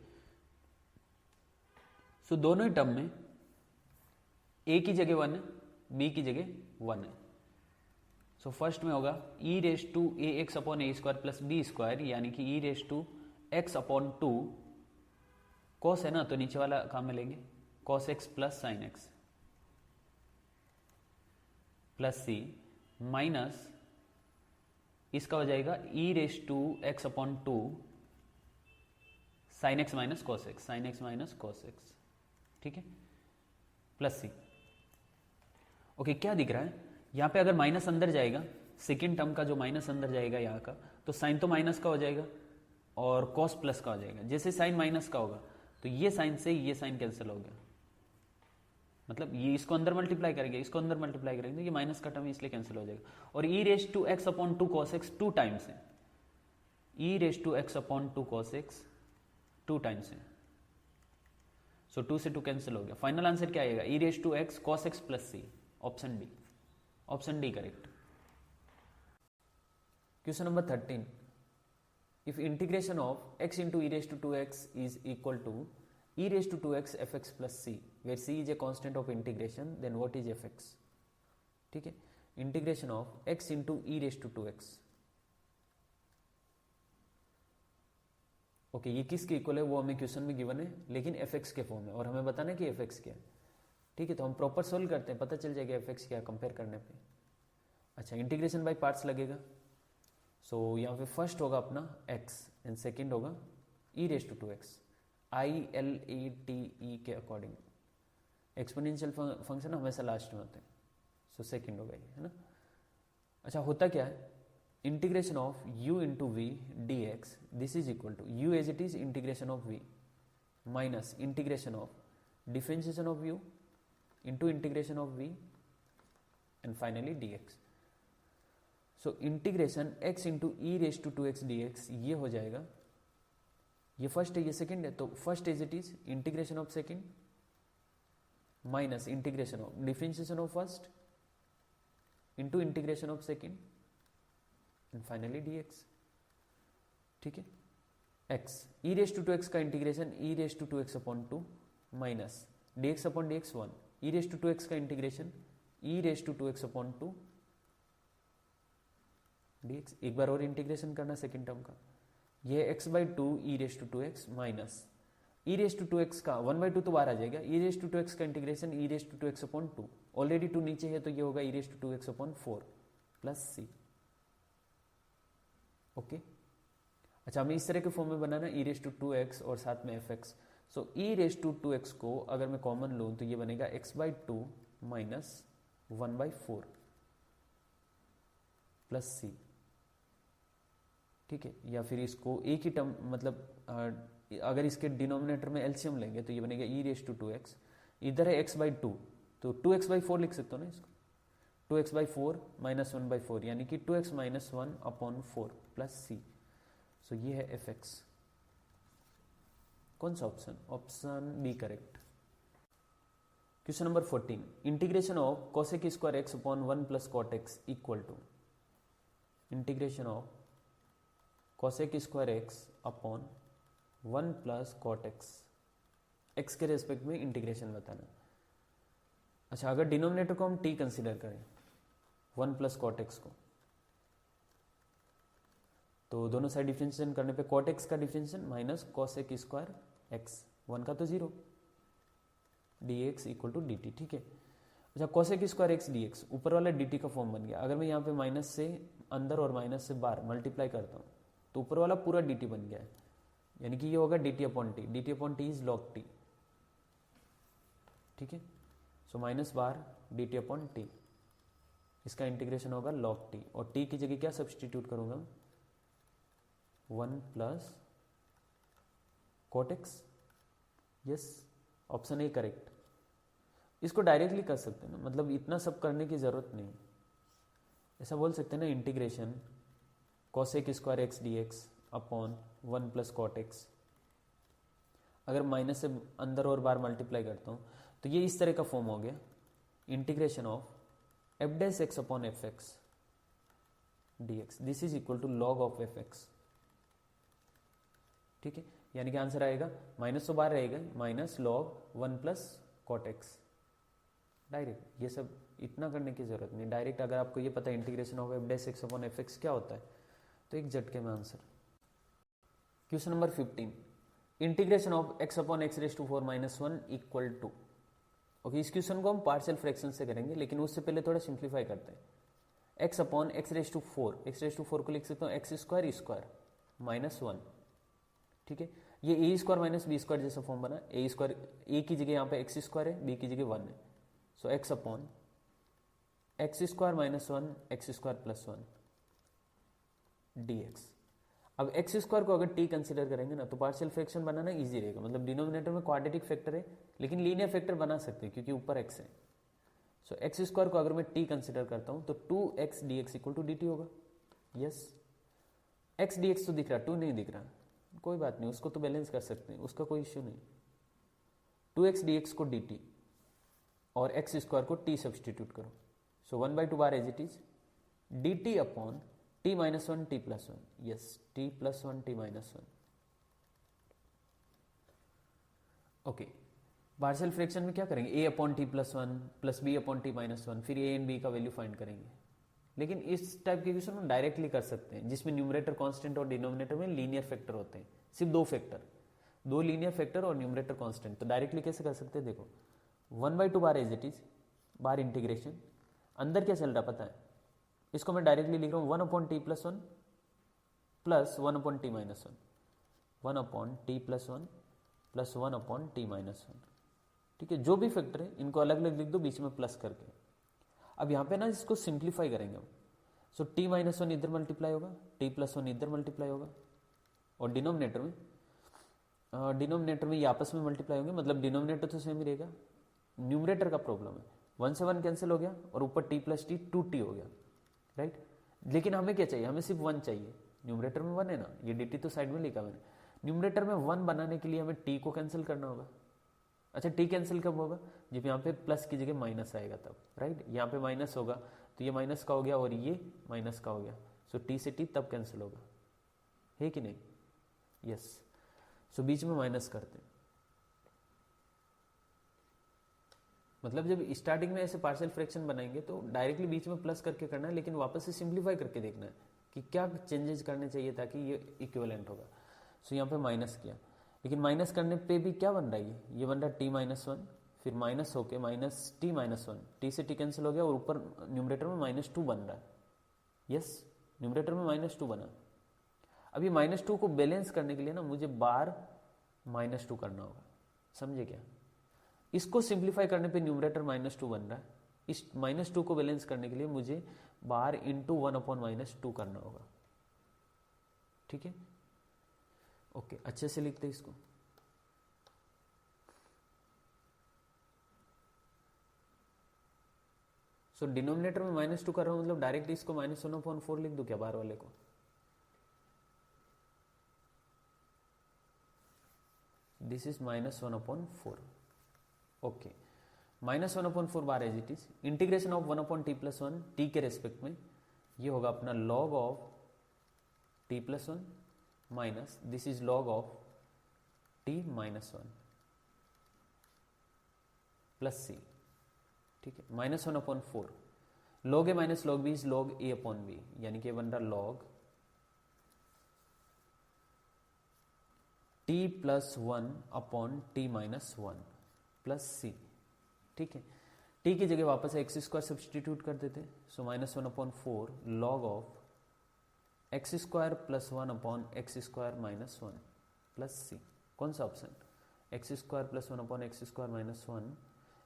सो दोनों ही टर्म में a की जगह 1 है, b की जगह 1 है। सो फर्स्ट में होगा e raise to a x upon a square plus b square, यानी कि e raise to x upon 2 cos है ना, तो नीचे वाला काम में लेंगे cos x plus sine x plus c minus इसका हो जाएगा e raise to x upon 2 sine x minus cos x, sine x minus cos x. ठीक है, प्लस सी। ओके, क्या दिख रहा है यहां पे? अगर माइनस अंदर जाएगा, सेकेंड टर्म का जो माइनस अंदर जाएगा यहाँ का, तो साइन तो माइनस का हो जाएगा और कॉस प्लस का हो जाएगा। जैसे साइन माइनस का होगा तो ये साइन से ये साइन कैंसिल हो गया, मतलब ये इसको अंदर मल्टीप्लाई करेंगे, इसको अंदर मल्टीप्लाई करेंगे तो ये माइनस का टर्म इसलिए कैंसिल हो जाएगा। और e raise to x upon 2 cos x 2 times है, e raise to x upon 2 cos x 2 times है, सो 2 से 2 कैंसिल हो गया। फाइनल आंसर क्या आएगा? E raise to x cos x plus c, option D, option D correct. Question number 13, if integration of x into e raise to 2x is equal to e raised to 2x fx plus c, where c is a constant of integration, then what is fx? ठीक है, integration of x into e raise to 2x। Okay, ये किसके इक्वल है वो हमें क्वेश्चन में गिवन है, लेकिन fx के फॉर्म में, और हमें बताना है कि fx क्या है। ठीक है, तो हम प्रॉपर सोल्व करते हैं, पता चल जाएगा fx क्या कंपेयर करने पे। अच्छा, इंटीग्रेशन बाय पार्ट्स लगेगा। सो यहाँ पे फर्स्ट होगा अपना x एंड सेकेंड होगा e raise to 2x, ILATE के अकॉर्डिंग। एक्सपोनेंशियल फंक्शन हमेशा लास्ट में होते हैं, सो सेकेंड होगा ये, है ना। अच्छा, होता क्या है integration of u into v d x, this is equal to u as it is integration of v minus integration of differentiation of u into integration of v and finally dx. So integration x into e raise to 2x dx ये हो जाएगा, ये फर्स्ट है ये सेकंड है, तो first as it is integration of second minus integration of differentiation of first into integration of second and finally dx. ठीक है, x e raise to 2x का integration e raise to 2x upon 2 minus dx upon dx 1, e raise to 2x का integration e raise to 2x upon 2 dx. एक बार और इंटीग्रेशन करना सेकंड टर्म का, ये x by 2 e raise to 2x minus e raise to 2x का 1 बाई 2 तो बाहर आ जाएगा, ई रेज टू 2x का integration e raise to 2x upon 2, already 2 नीचे है तो ये होगा e raise to 2x upon 4 plus c. Okay, अच्छा हमें इस तरह के फॉर्म में बनाना ई रेज टू 2x और साथ में fx. So e raise to 2x को अगर मैं कॉमन लूं तो ये बनेगा x by 2 minus 1 by 4 plus c. ठीक है, या फिर इसको एक ही टर्म मतलब अगर इसके डिनोमिनेटर में एलसीएम लेंगे तो ये बनेगा ई रेज टू 2x, इधर है x बाई 2 तो 2x बाई 4 लिख सकते हो ना इसको, 2x बाई 4 माइनस 1 बाई 4 यानी कि 2x minus 1 upon 4 plus c. So ये है fx. कौन सा option? Option B correct. Question number 14, integration of cosec square x upon 1 plus cot x equal to integration of cosec square x upon 1 plus cot x के रेस्पेक्ट में इंटीग्रेशन बताना. अच्छा, अगर डिनोमिनेटर को हम t कंसीडर करें 1 प्लस कॉट x को, तो दोनों साइड डिफरेंशिएशन करने पे कॉट x का differentiation minus cosec square x, 1 का तो 0 dx इक्वल टू dt. ठीक है, अच्छा कोसेक स्क्वायर x dx ऊपर वाला dt का फॉर्म बन गया. अगर मैं यहाँ पे माइनस से अंदर और माइनस से बाहर मल्टीप्लाई करता हूँ तो ऊपर वाला पूरा dt बन गया है, यानी कि ये होगा dt upon t. dt upon t is log t. ठीक है, सो माइनस बाहर dt अपॉन टी, इसका इंटीग्रेशन होगा लॉग टी और t की जगह क्या सब्सटीट्यूट करूंगा 1 plus cot x. Yes, option ए करेक्ट. इसको डायरेक्टली कर सकते हैं ना, मतलब इतना सब करने की जरूरत नहीं. ऐसा बोल सकते हैं ना integration cosec square x dx upon 1 plus cot x. अगर माइनस से अंदर और बाहर मल्टीप्लाई करता हूँ तो ये इस तरह का फॉर्म हो गया integration of f dash x upon f x dx. This is equal to log of fx. ठीक है, यानी कि आंसर आएगा माइनस तो बाहर रहेगा minus log 1 plus cot x. Direct ये सब इतना करने की जरूरत नहीं, डायरेक्ट अगर आपको ये पता है integration of f dash x upon f x क्या होता है तो एक झटके में answer. Question number 15, integration of x upon x raise to 4 minus 1 equal to. Okay, इस क्वेश्चन को हम पार्शियल फ्रैक्शन से करेंगे, लेकिन उससे पहले थोड़ा सिंप्लीफाई करते हैं. x upon x raise to 4, x raise to 4 को लिख सकता हूँ एक्स स्क्वायर स्क्वायर माइनस 1. ठीक है, ये ए स्क्वायर माइनस बी स्क्वायर जैसा फॉर्म बना. ए स्क्वायर, ए की जगह यहाँ पे एक्स स्क्वायर है, बी की जगह 1 है. So x upon x square minus 1 x square plus 1 dx. अब एक्स स्क्वायर को अगर t कंसीडर करेंगे ना तो पार्शियल फ्रैक्शन बनाना इजी रहेगा, मतलब डिनोमिनेटर में क्वाड्रेटिक फैक्टर है लेकिन लीनियर फैक्टर बना सकते हैं क्योंकि ऊपर x है. सो एक्स स्क्वायर को अगर मैं t कंसीडर करता हूं तो 2x dx equal to dt होगा. यस, x dx तो दिख रहा, 2 नहीं दिख रहा, कोई बात नहीं, उसको तो बैलेंस कर सकते हैं, उसका कोई इश्यू नहीं. 2x dx को dt और एक्स स्क्वायर को t सब्सटीट्यूट करो. सो 1 बाई 2 बार as it is dt upon t minus 1 t plus 1. Yes, t plus 1 t minus 1. Okay, partial fraction में क्या करेंगे, a अपॉन टी प्लस 1 plus b upon t minus 1, फिर a एंड b का वैल्यू फाइंड करेंगे. लेकिन इस टाइप के क्वेश्चन हम डायरेक्टली कर सकते हैं जिसमें न्यूमरेटर कांस्टेंट और डिनोमिनेटर में लीनियर फैक्टर होते हैं. सिर्फ दो फैक्टर, दो लीनियर फैक्टर और न्यूमरेटर कांस्टेंट. तो डायरेक्टली कैसे कर सकते हैं, देखो 1 बाई 2 बार एज इट इज, बार इंटीग्रेशन, अंदर क्या चल रहा पता है, इसको मैं डायरेक्टली लिख रहा हूँ 1 अपॉन टी प्लस 1 plus 1 upon t minus 1, 1 upon t प्लस 1 प्लस 1 अपॉन टी माइनस 1. ठीक है, जो भी फैक्टर है इनको अलग अलग लिख दो बीच में प्लस करके. अब यहाँ पे ना इसको सिंप्लीफाई करेंगे हम, सो t माइनस वन इधर मल्टीप्लाई होगा, t प्लस वन इधर मल्टीप्लाई होगा, और डिनोमिनेटर में ये आपस में मल्टीप्लाई होंगे, मतलब डिनोमिनेटर तो सेम ही रहेगा। न्यूमरेटर का प्रॉब्लम है, 1 से 1 कैंसिल हो गया और ऊपर t प्लस टी 2t हो गया, राइट। लेकिन हमें क्या चाहिए, हमें सिर्फ 1 चाहिए। न्यूमरेटर में 1 है ना, ये dt तो साइड में लिखा मैंने। न्यूमरेटर में 1 बनाने के लिए हमें t को कैंसिल करना होगा। अच्छा, t कैंसिल कब होगा, जब यहाँ पे प्लस की जगह माइनस आएगा तब, राइट। यहाँ पे माइनस होगा तो ये माइनस का हो गया और ये माइनस का हो गया, सो t से t तब कैंसिल होगा, है कि नहीं? यस। सो बीच में माइनस करते हैं, मतलब जब स्टार्टिंग में ऐसे पार्शियल फ्रैक्शन बनाएंगे तो डायरेक्टली बीच में प्लस करके करना है, लेकिन वापस से सिंप्लीफाई करके देखना है कि क्या चेंजेस करने चाहिए ताकि ये इक्विवेलेंट होगा। सो यहाँ पे माइनस किया, लेकिन माइनस करने पे भी क्या बन रहा है, ये बन रहा है t माइनस वन, फिर माइनस होके minus t minus one, T से t कैंसिल हो गया और ऊपर न्यूमरेटर में -2 बन रहा है। यस, न्यूमरेटर में -2 बना। अभी -2 को बैलेंस करने के लिए ना मुझे बार -2 करना होगा, समझे क्या? इसको सिंप्लीफाई करने पे न्यूमरेटर -2 बन रहा है, इस -2 को बैलेंस करने के लिए मुझे बार इंटू 1/-2 करना होगा, ठीक है? ओके, अच्छे से लिखते इसको। सो डिनोमिनेटर में -2 कर रहा हूं, मतलब डायरेक्ट इसको -1/4 लिख दूं क्या बार वाले को? This is -1/4। ओके, -1/4 बार as it is. Integration of 1/t+1 t के रेस्पेक्ट में ये होगा अपना log of t+1 minus this is log of t -1 plus c, ठीक है। -1/4 log a minus log b is log a/b, यानी कि बन रहा log t+1/t-1 प्लस c, ठीक है। t की जगह वापस x² सब्सटीट्यूट कर देते, सो -1/4 log of x² + 1/x² - 1 plus c। कौन सा ऑप्शन? x² + 1/x² - 1,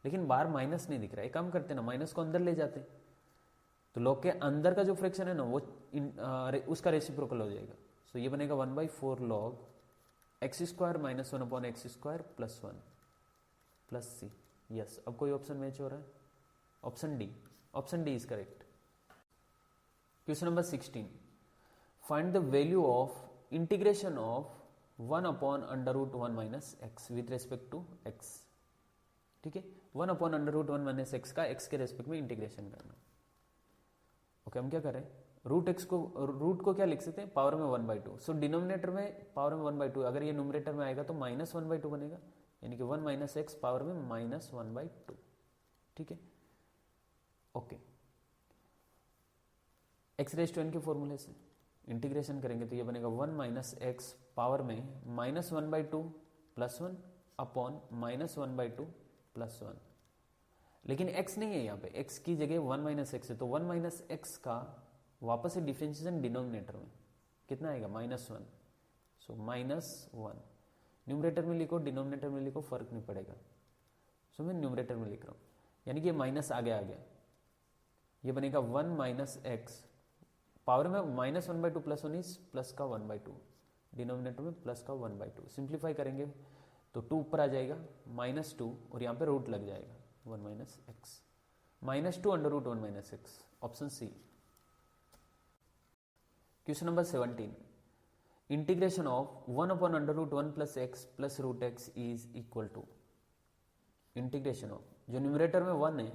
लेकिन बार माइनस नहीं दिख रहा है, काम करते ना, माइनस को अंदर ले जाते तो log के अंदर का जो फ्रैक्शन है ना वो उसका रेसिप्रोकल हो जाएगा। सो ये बनेगा 1/4 log x² - 1/x² + 1 plus c। Yes, अब कोई ऑप्शन मैच हो रहा है? Option d is correct. Question number 16, find the value of integration of 1/√1 - x with respect to x, ठीक है। 1/√1 - x का x के रेस्पेक्ट में इंटीग्रेशन करना। ओके, हम क्या करें, रूट को क्या लिख सकते हैं, पावर में 1/2। सो डिनोमिनेटर में पावर में 1/2, अगर ये न्यूमरेटर में आएगा तो -1/2 बनेगा, यानी कि 1 - x पावर में -1/2, ठीक है। ओके, x⁻n के फॉर्मूले से इंटीग्रेशन करेंगे तो ये बनेगा 1 - x पावर में -1/2 + 1 अपॉन -1/2 + 1, लेकिन x नहीं है यहाँ पे, x की जगह 1 - x है, तो 1 - x का वापस से डिफरेंशिएशन डिनोमिनेटर में कितना आएगा, -1, सो -1। न्यूमरेटर में लिखो, डिनोमिनेटर में लिखो, फर्क नहीं पड़ेगा। सो मैं न्यूमरेटर में लिख रहा हूँ, यानी कि माइनस आगे आ गया, ये बनेगा 1 - x पावर में -1/2 + 1 इज प्लस का 1/2, डिनोमिनेटर में प्लस का 1/2। सिंप्लीफाई करेंगे तो 2 ऊपर आ जाएगा, -2 और यहाँ पे रूट लग जाएगा 1 - x, -2/√1 - x, option C. Question number 17, integration of 1/√1 + x + √x is equal to, integration of जो न्यूमरेटर में 1 है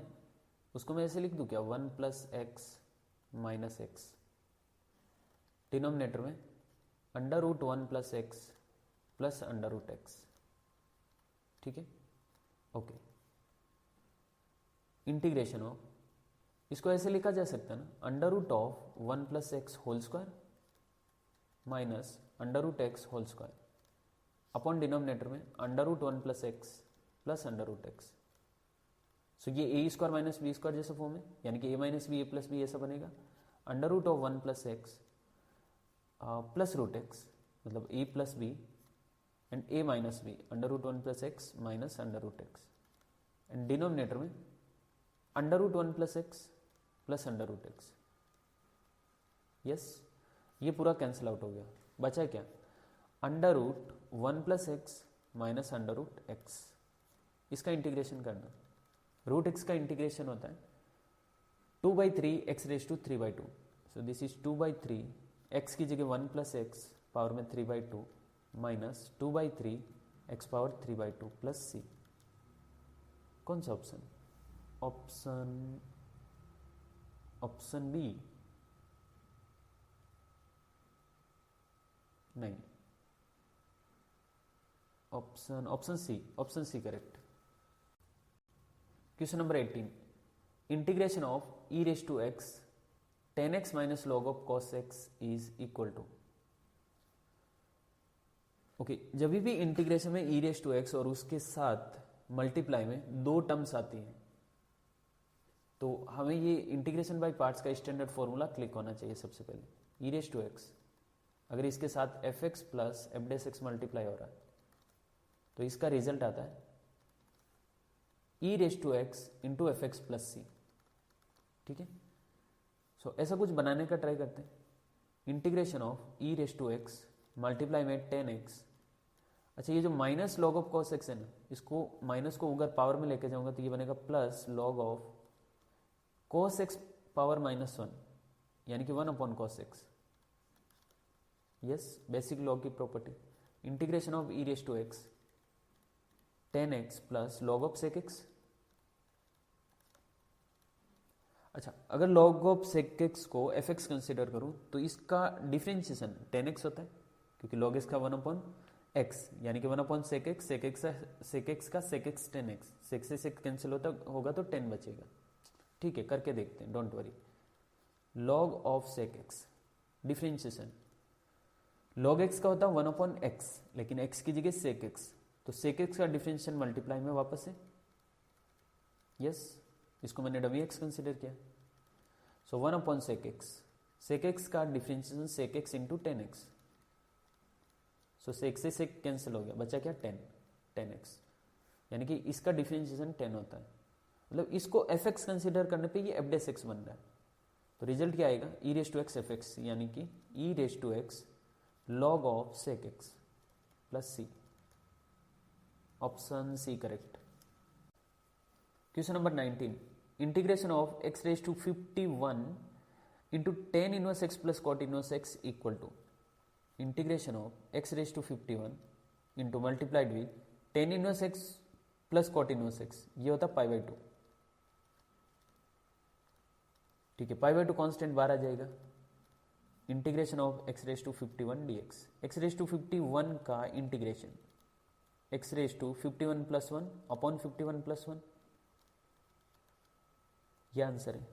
उसको मैं ऐसे लिख दूं क्या, 1 + x - x, डिनोमिनेटर में √1 + x + √x, ठीक है। ओके, इंटीग्रेशन ऑफ, इसको ऐसे लिखा जा सकता है ना, √1 + x whole square minus √x whole square upon denominator में √1 + x + √x। सो ये a² - b² जैसा फॉर्म है, यानी कि a - b a + b ऐसा बनेगा, √1 + x + √x मतलब a + b and a - b √1 + x - √x, and denominator में √1 + x + √x, यस, ये पूरा कैंसिल आउट हो गया, बचा क्या, under root 1 plus x minus under root x, इसका इंटीग्रेशन करना। रूट एक्स का इंटीग्रेशन होता है 2/3 x raise to 3/2, so this is 2/3 x की जगह 1 प्लस एक्स पावर में 3/2 माइनस 2/3 एक्स पावर 3/2 प्लस सी। कौन सा ऑप्शन, ऑप्शन बी, नहीं, option C correct. Question number 18, integration of e raise to x 10x minus log of cos x is equal to. Okay, जब भी इंटीग्रेशन में e रेज टू एक्स और उसके साथ मल्टीप्लाई में दो टर्म्स आती हैं तो हमें ये इंटीग्रेशन बाय पार्ट्स का स्टैंडर्ड फॉर्मूला क्लिक होना चाहिए। सबसे पहले e रेज टू एक्स, अगर इसके साथ f x plus f dash x multiply हो रहा है तो इसका रिजल्ट आता है e raise to x into f x plus c. ठीक है, सो ऐसा कुछ बनाने का ट्राई करते हैं। Integration of e raise to x multiply में 10x, अच्छा ये जो minus log of cos x है ना, इसको माइनस को अगर पावर में लेके जाऊंगा तो ये बनेगा plus log of cos x power -1, यानी कि 1/cos x। Yes, basic log की property. Integration of e raise to x 10x plus log of sec x। अच्छा, अगर log ऑफ sec x को fx कंसिडर करूं तो इसका डिफरेंशिएशन 10x होता है, क्योंकि log x का 1/x, यानी कि 1/sec x, sec x का sec x 10x, sec से sec कैंसिल होता होगा तो 10 बचेगा। ठीक है, करके देखते हैं, don't worry. log of sec x differentiation, log x का होता है 1/x, लेकिन x की जगह sec x, तो sec x का डिफरेंशिएशन मल्टीप्लाई में वापस है। यस, इसको मैंने wx कंसिडर किया, सो 1/sec x, sec x का differentiation sec x into 10x, सो sec से sec कैंसिल हो गया, बचा क्या 10x, यानी कि इसका डिफरेंशिएशन 10 होता है। मतलब इसको fx कंसिडर करने पे ये f डेस x बन रहा है, तो रिजल्ट क्या आएगा, e raise to x fx, यानी कि e raise to x log of sec x plus c। Option C correct. Question number 19, integration of x raise to 51 into 10 inverse x plus cot inverse x equal to integration of x raise to 51 into multiplied with 10 inverse x plus cot inverse x, ये होता π/2। ठीक है, π/2 कांस्टेंट बाहर आ जाएगा। Integration of x raise to 51 dx, x raise to 51 का integration x raise to 51 plus 1 upon 51 plus 1, यह आंसर है।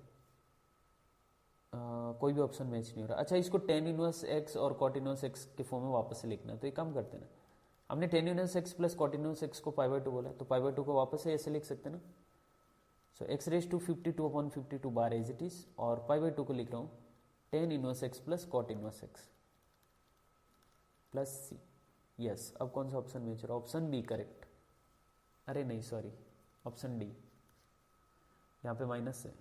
कोई भी ऑप्शन मैच नहीं हो रहा। अच्छा, इसको 10 इनवर्स x और cot इनवर्स x के फॉर्म में वापस से लिखना है, तो एक काम करते हैं ना, हमने 10 inverse x plus cot inverse x को π/2 बोला, तो π/2 को वापस से ऐसे लिख सकते हैं ना। So x raise to 52 upon 52 बार एज इट इज, और π/2 को लिख रहा हूँ 10 inverse x plus cot inverse x plus c। Yes, अब कौन सा ऑप्शन मैच हो रहा है, ऑप्शन बी करेक्ट। अरे नहीं, सॉरी, ऑप्शन डी, यहाँ पे माइनस है,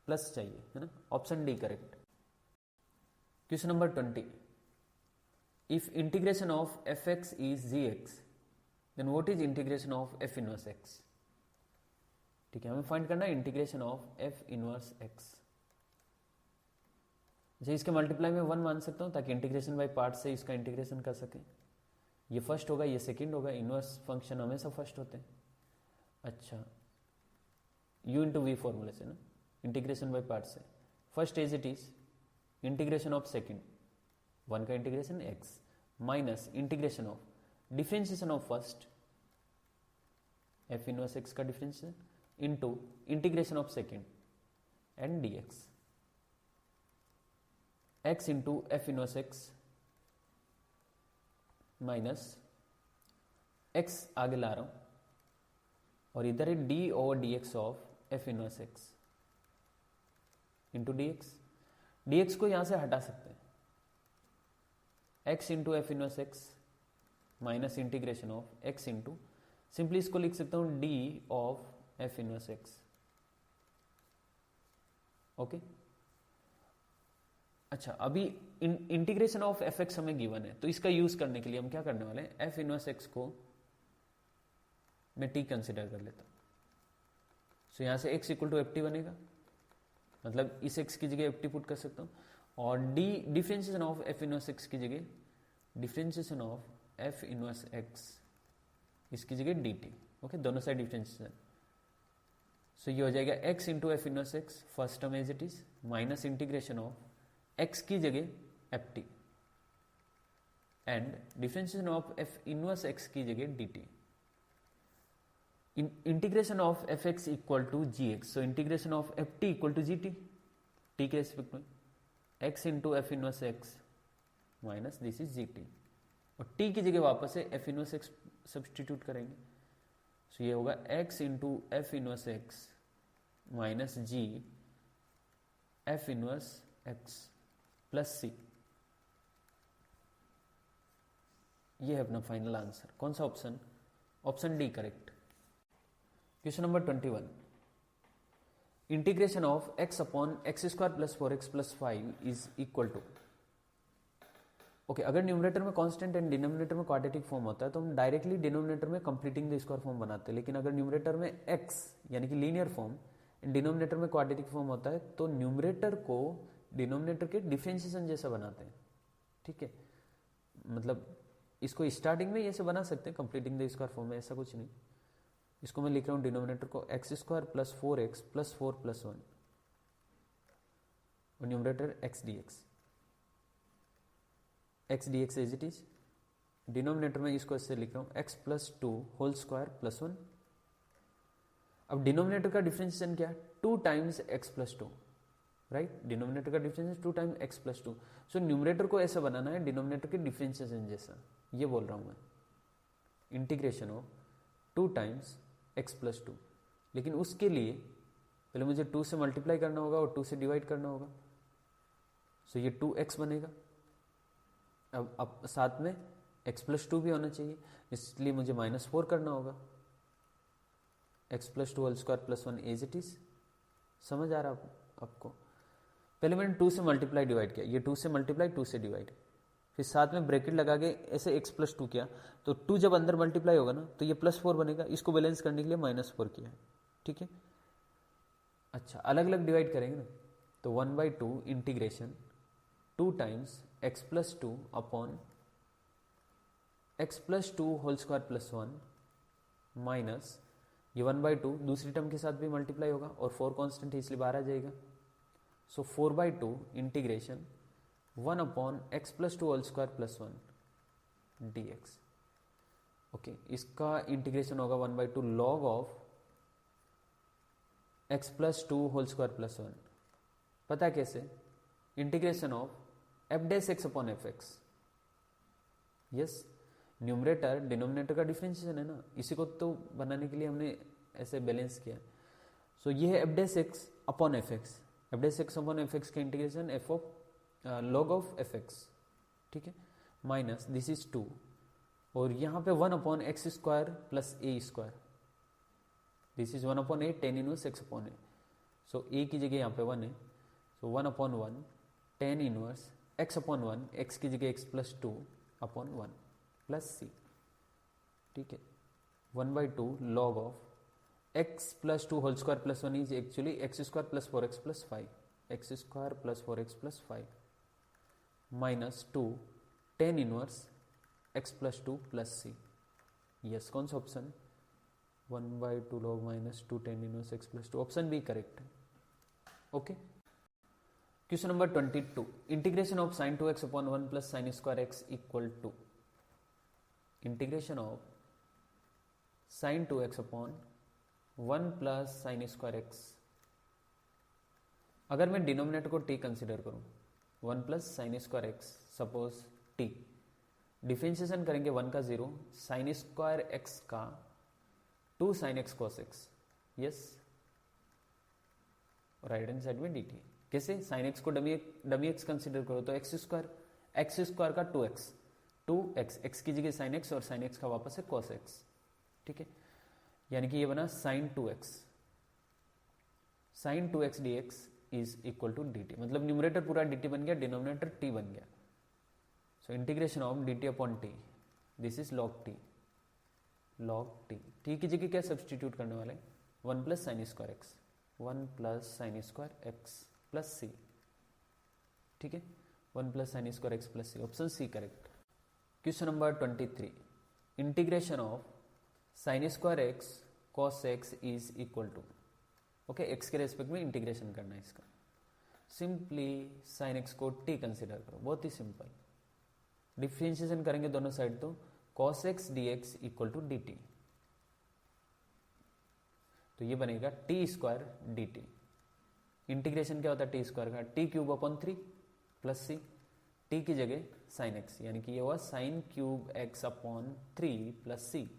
प्लस चाहिए, है ना, option D correct. Question number 20, if integration of f x is g x then what is integration of f inverse x. ठीक है, हमें फाइंड करना है integration of f inverse x. अच्छा, इसके मल्टीप्लाई में 1 मान सकता हूँ ताकि इंटीग्रेशन बाय पार्ट से इसका इंटीग्रेशन कर सकें। ये फर्स्ट होगा, ये सेकंड होगा, इनवर्स फंक्शन हमेशा फर्स्ट होते हैं। अच्छा, u इंटू वी फॉर्मूले से ना, इंटीग्रेशन बाय पार्ट से, first as it is integration of second 1 का integration x minus integration of differentiation of first f inverse x का differentiation into integration of second and dx, x into f inverse x minus x आगे ला रहा हूं, और इधर है d over dx of f inverse x into dx को यहां से हटा सकते हैं, x into f inverse x minus integration of x into, simply इसको लिख सकता हूं d of f inverse x। Okay, अच्छा, अभी इंटीग्रेशन ऑफ एफ एक्स हमें गिवन है, तो इसका यूज करने के लिए हम क्या करने वाले हैं, एफ इनवर्स एक्स को मैं टी कंसिडर कर लेता हूं। सो यहां से x equal to f t बनेगा, मतलब इस x की जगह एफ टी पुट कर सकता हूं, और d differentiation of f inverse x की जगह differentiation of f inverse x, इसकी जगह डी टी। ओके, दोनों साइड डिफरेंशिएशन। सो ये हो जाएगा x into f inverse x, first term as it is, minus integration of x की जगह f t and differentiation of f inverse x की जगह d t. Integration of f x equal to g x, so integration of f T equal to g t, t के रेस्पेक्ट में x into f inverse x minus this is g t, और t की जगह वापस से एफ इनवर्स एक्स सब्सटीट्यूट करेंगे। सो ये होगा x into f inverse x minus g f inverse x plus c. ये है अपना फाइनल आंसर। कौन सा option? Option D correct. Question number 21, integration of x upon x square plus 4x plus 5 is equal to. Okay, अगर न्यूमरेटर में कांस्टेंट एंड डिनोमिनेटर में क्वाड्रेटिक फॉर्म होता है तो हम डायरेक्टली डिनोमिनेटर में कंप्लीटिंग द स्क्वायर फॉर्म बनाते हैं, लेकिन अगर न्यूमरेटर में x यानी कि लीनियर फॉर्म एंड डिनोमिनेटर में क्वाड्रेटिक फॉर्म होता है तो न्यूमरेटर को डिनोमिनेटर के डिफरेंशिएशन जैसा बनाते हैं। ठीक है, मतलब इसको स्टार्टिंग में ऐसे बना सकते हैं कंप्लीटिंग द स्क्वायर फॉर्म में, ऐसा कुछ नहीं। इसको मैं लिख रहा हूं डिनोमिनेटर को x square plus 4x plus 4 plus 1 और numerator x d x as it is. Denominator में इसको ऐसे लिख रहा हूं x plus 2 whole square plus 1। अब डिनोमिनेटर का डिफरेंशिएशन क्या है? 2 times x plus 2, right. Denominator का differentiation 2 times x plus 2। So numerator को ऐसा बनाना है डिनोमिनेटर के डिफरेंशिएशन जैसा, ये बोल रहा हूं मैं। Integration of 2 times x plus 2, लेकिन उसके लिए पहले मुझे 2 से मल्टीप्लाई करना होगा और 2 से डिवाइड करना होगा। सो ये 2x बनेगा। अब साथ में x प्लस 2 भी होना चाहिए, इसलिए मुझे -4 करना होगा। x plus 2 whole square plus 1 as it is. समझ आ रहा आपको? पहले मैंने 2 से मल्टीप्लाई डिवाइड किया, ये 2 से मल्टीप्लाई 2 से डिवाइड, फिर साथ में ब्रैकेट लगा के ऐसे x प्लस 2 किया, तो 2 जब अंदर मल्टीप्लाई होगा ना तो ये प्लस 4 बनेगा। इसको बैलेंस करने के लिए -4 किया। ठीक है, अच्छा अलग अलग डिवाइड करेंगे ना, तो 1/2 integration 2 times x plus 2 upon x plus 2 whole square plus 1 minus ये 1/2 दूसरी टर्म के साथ भी मल्टीप्लाई होगा और 4 कॉन्स्टेंट है इसलिए बाहर आ जाएगा। So 4/2 integration 1 upon x plus 2 whole square plus 1 dx। Okay, इसका इंटीग्रेशन होगा 1/2 log of x plus 2 whole square plus 1। पता कैसे? Integration of f dash x upon f x. Yes, numerator denominator का डिफरेंशिएशन है ना, इसी को तो बनाने के लिए हमने ऐसे बैलेंस किया। सो ये है f dash x upon f x. F dash x upon f x का integration f of log of f x. ठीक है, माइनस दिस इज 2 और यहाँ पे 1 upon x square plus a square, this is 1 upon a tan inverse x upon a. So a की जगह यहाँ पे 1 है, so 1 upon 1 tan inverse x upon 1, x की जगह x plus 2 upon 1 plus c. ठीक है, 1/2 log of x plus 2 whole square plus 1 is actually x square plus 4x plus 5, x square plus 4x plus 5 minus 2 tan inverse x plus 2 plus c. Yes, कौन सा option? 1/2 log minus 2 tan inverse x plus 2, option B correct है। Okay, question number 22, integration of sine 2x upon 1 plus sine square x equal to. Integration of sine 2x upon 1 plus sine square x. अगर मैं डिनोमिनेटर को t कंसिडर करूं, 1 plus sine square x, suppose t, differentiation करेंगे 1 का 0, साइन स्क्वायर एक्स का 2 sine x cos x. Yes, right hand side में dt। कैसे? साइन एक्स को डमी एक्स कंसिडर करो तो एक्स स्क्वायर का 2x, एक्स की जगह साइन एक्स और साइन एक्स का वापस है कॉस एक्स। ठीक है, यानी कि ये बना sine 2x, sine 2x dx is equal to d t, मतलब न्यूमरेटर पूरा डी टी बन गया, डिनोमिनेटर टी बन गया. So integration of d t upon t, this is log t. Log t, t की जगह क्या सब्सटीट्यूट करने वाले, 1 plus sine square x, 1 plus sine square x plus c. ठीक है, 1 plus sine square x plus c, option C correct. Question number 23, integration of sine square x cos x is equal to, okay, x के रेस्पेक्ट में इंटीग्रेशन करना है इसका. सिंपली साइन एक्स को टी कंसिडर करो, बहुत ही सिंपल. डिफ्रेंशिएशन करेंगे दोनों साइड तो cos x d x equal to d t, तो ये बनेगा t square d t. Integration क्या होता है टी स्क्वायर का, t cube upon 3 plus c, t की जगह साइन एक्स, यानी कि ये हुआ sine cube x upon 3 plus c.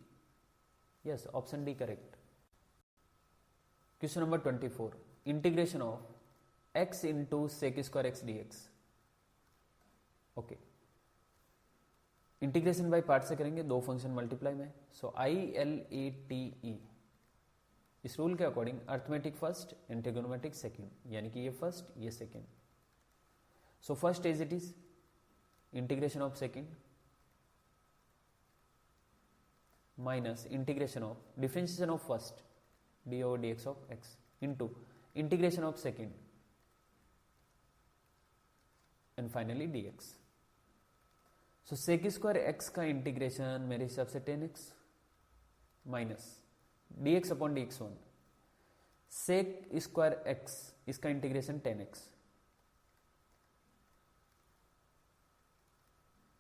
Yes, option D correct. Question number 24, integration of x into sec square x d x. Okay, integration by part से करेंगे, दो फंक्शन मल्टीप्लाई में. सो I L A T E, इस रूल के according arithmetic first and trigonometric second, यानी कि ये फर्स्ट ये second. So first as it is integration of second minus integration of differentiation of first d over d x of x into integration of second and finally d x. So sec square x का इंटीग्रेशन मेरे हिसाब से 10x minus d x upon d x 1, sec square x इसका integration 10x,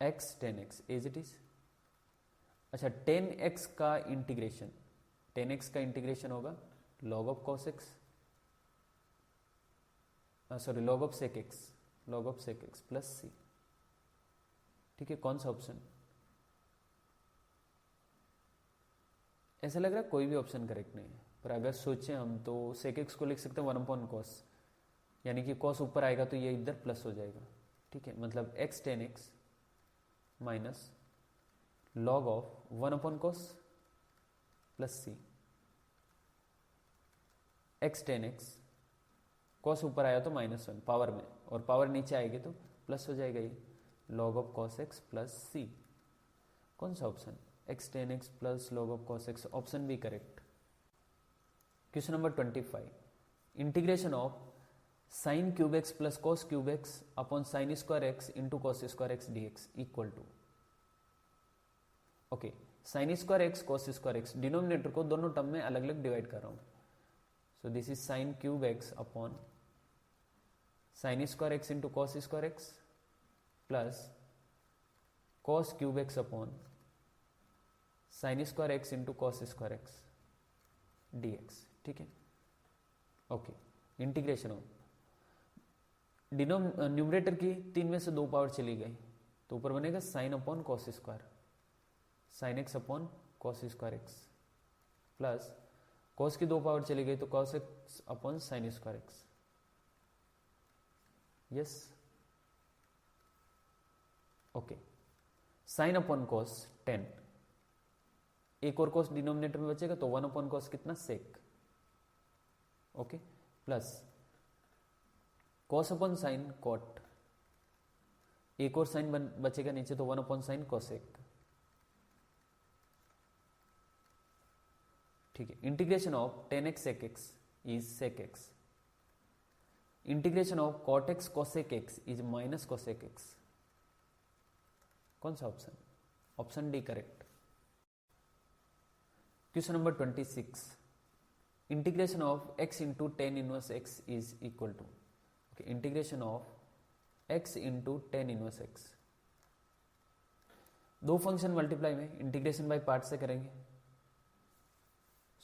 x 10x as it is. अच्छा, 10x का इंटीग्रेशन, 10x का इंटीग्रेशन होगा log of cos x, sorry log of sec x, log of sec x plus c. ठीक है, कौन सा ऑप्शन, ऐसा लग रहा है कोई भी ऑप्शन करेक्ट नहीं है, पर अगर सोचें हम तो sec x को लिख सकते हैं 1 अपॉन cos, यानी कि cos ऊपर आएगा तो ये इधर प्लस हो जाएगा. ठीक है, मतलब x 10x minus log of 1 upon cos plus c. x 10x, cos ऊपर आया तो -1 पावर में, और पावर नीचे आएगी तो प्लस हो जाएगा ये, log of cos x plus सी. कौन सा option, x 10x plus log of cos x, option B correct. Question number 25, integration of sine cube x plus cos cube x upon sine square x into cos square x d x equal to. Okay, sine square x cos square x, denominator को दोनों टर्म में अलग अलग डिवाइड कर रहा हूं. सो this is sine cube x upon sine square x into cos square x plus cos cube x upon sine square x into cos square x d x. ठीक है, ओके, इंटीग्रेशन ऑफ न्यूमरेटर की 3 में से 2 पावर चली गई तो ऊपर बनेगा sign upon cos square, sine x upon cos square x plus cos की 2 पावर चली गई तो cos x upon sine square x. Yes, okay, sign upon cos 10, एक और कॉस डिनोमिनेटर में बचेगा तो 1 अपॉन कॉस कितना sec. Okay, plus cos upon sine cot, एक और साइन बचेगा नीचे तो 1 अपॉन साइन कॉसेक. ठीक है, integration of 10x sec x is sec x, integration of cot x cosec x is minus cosec x. कौन सा option, option D correct. Question number 26, integration of x into tan inverse x is equal to. Okay, integration of x into tan inverse x, दो फंक्शन मल्टीप्लाई में इंटीग्रेशन बाय पार्ट से करेंगे.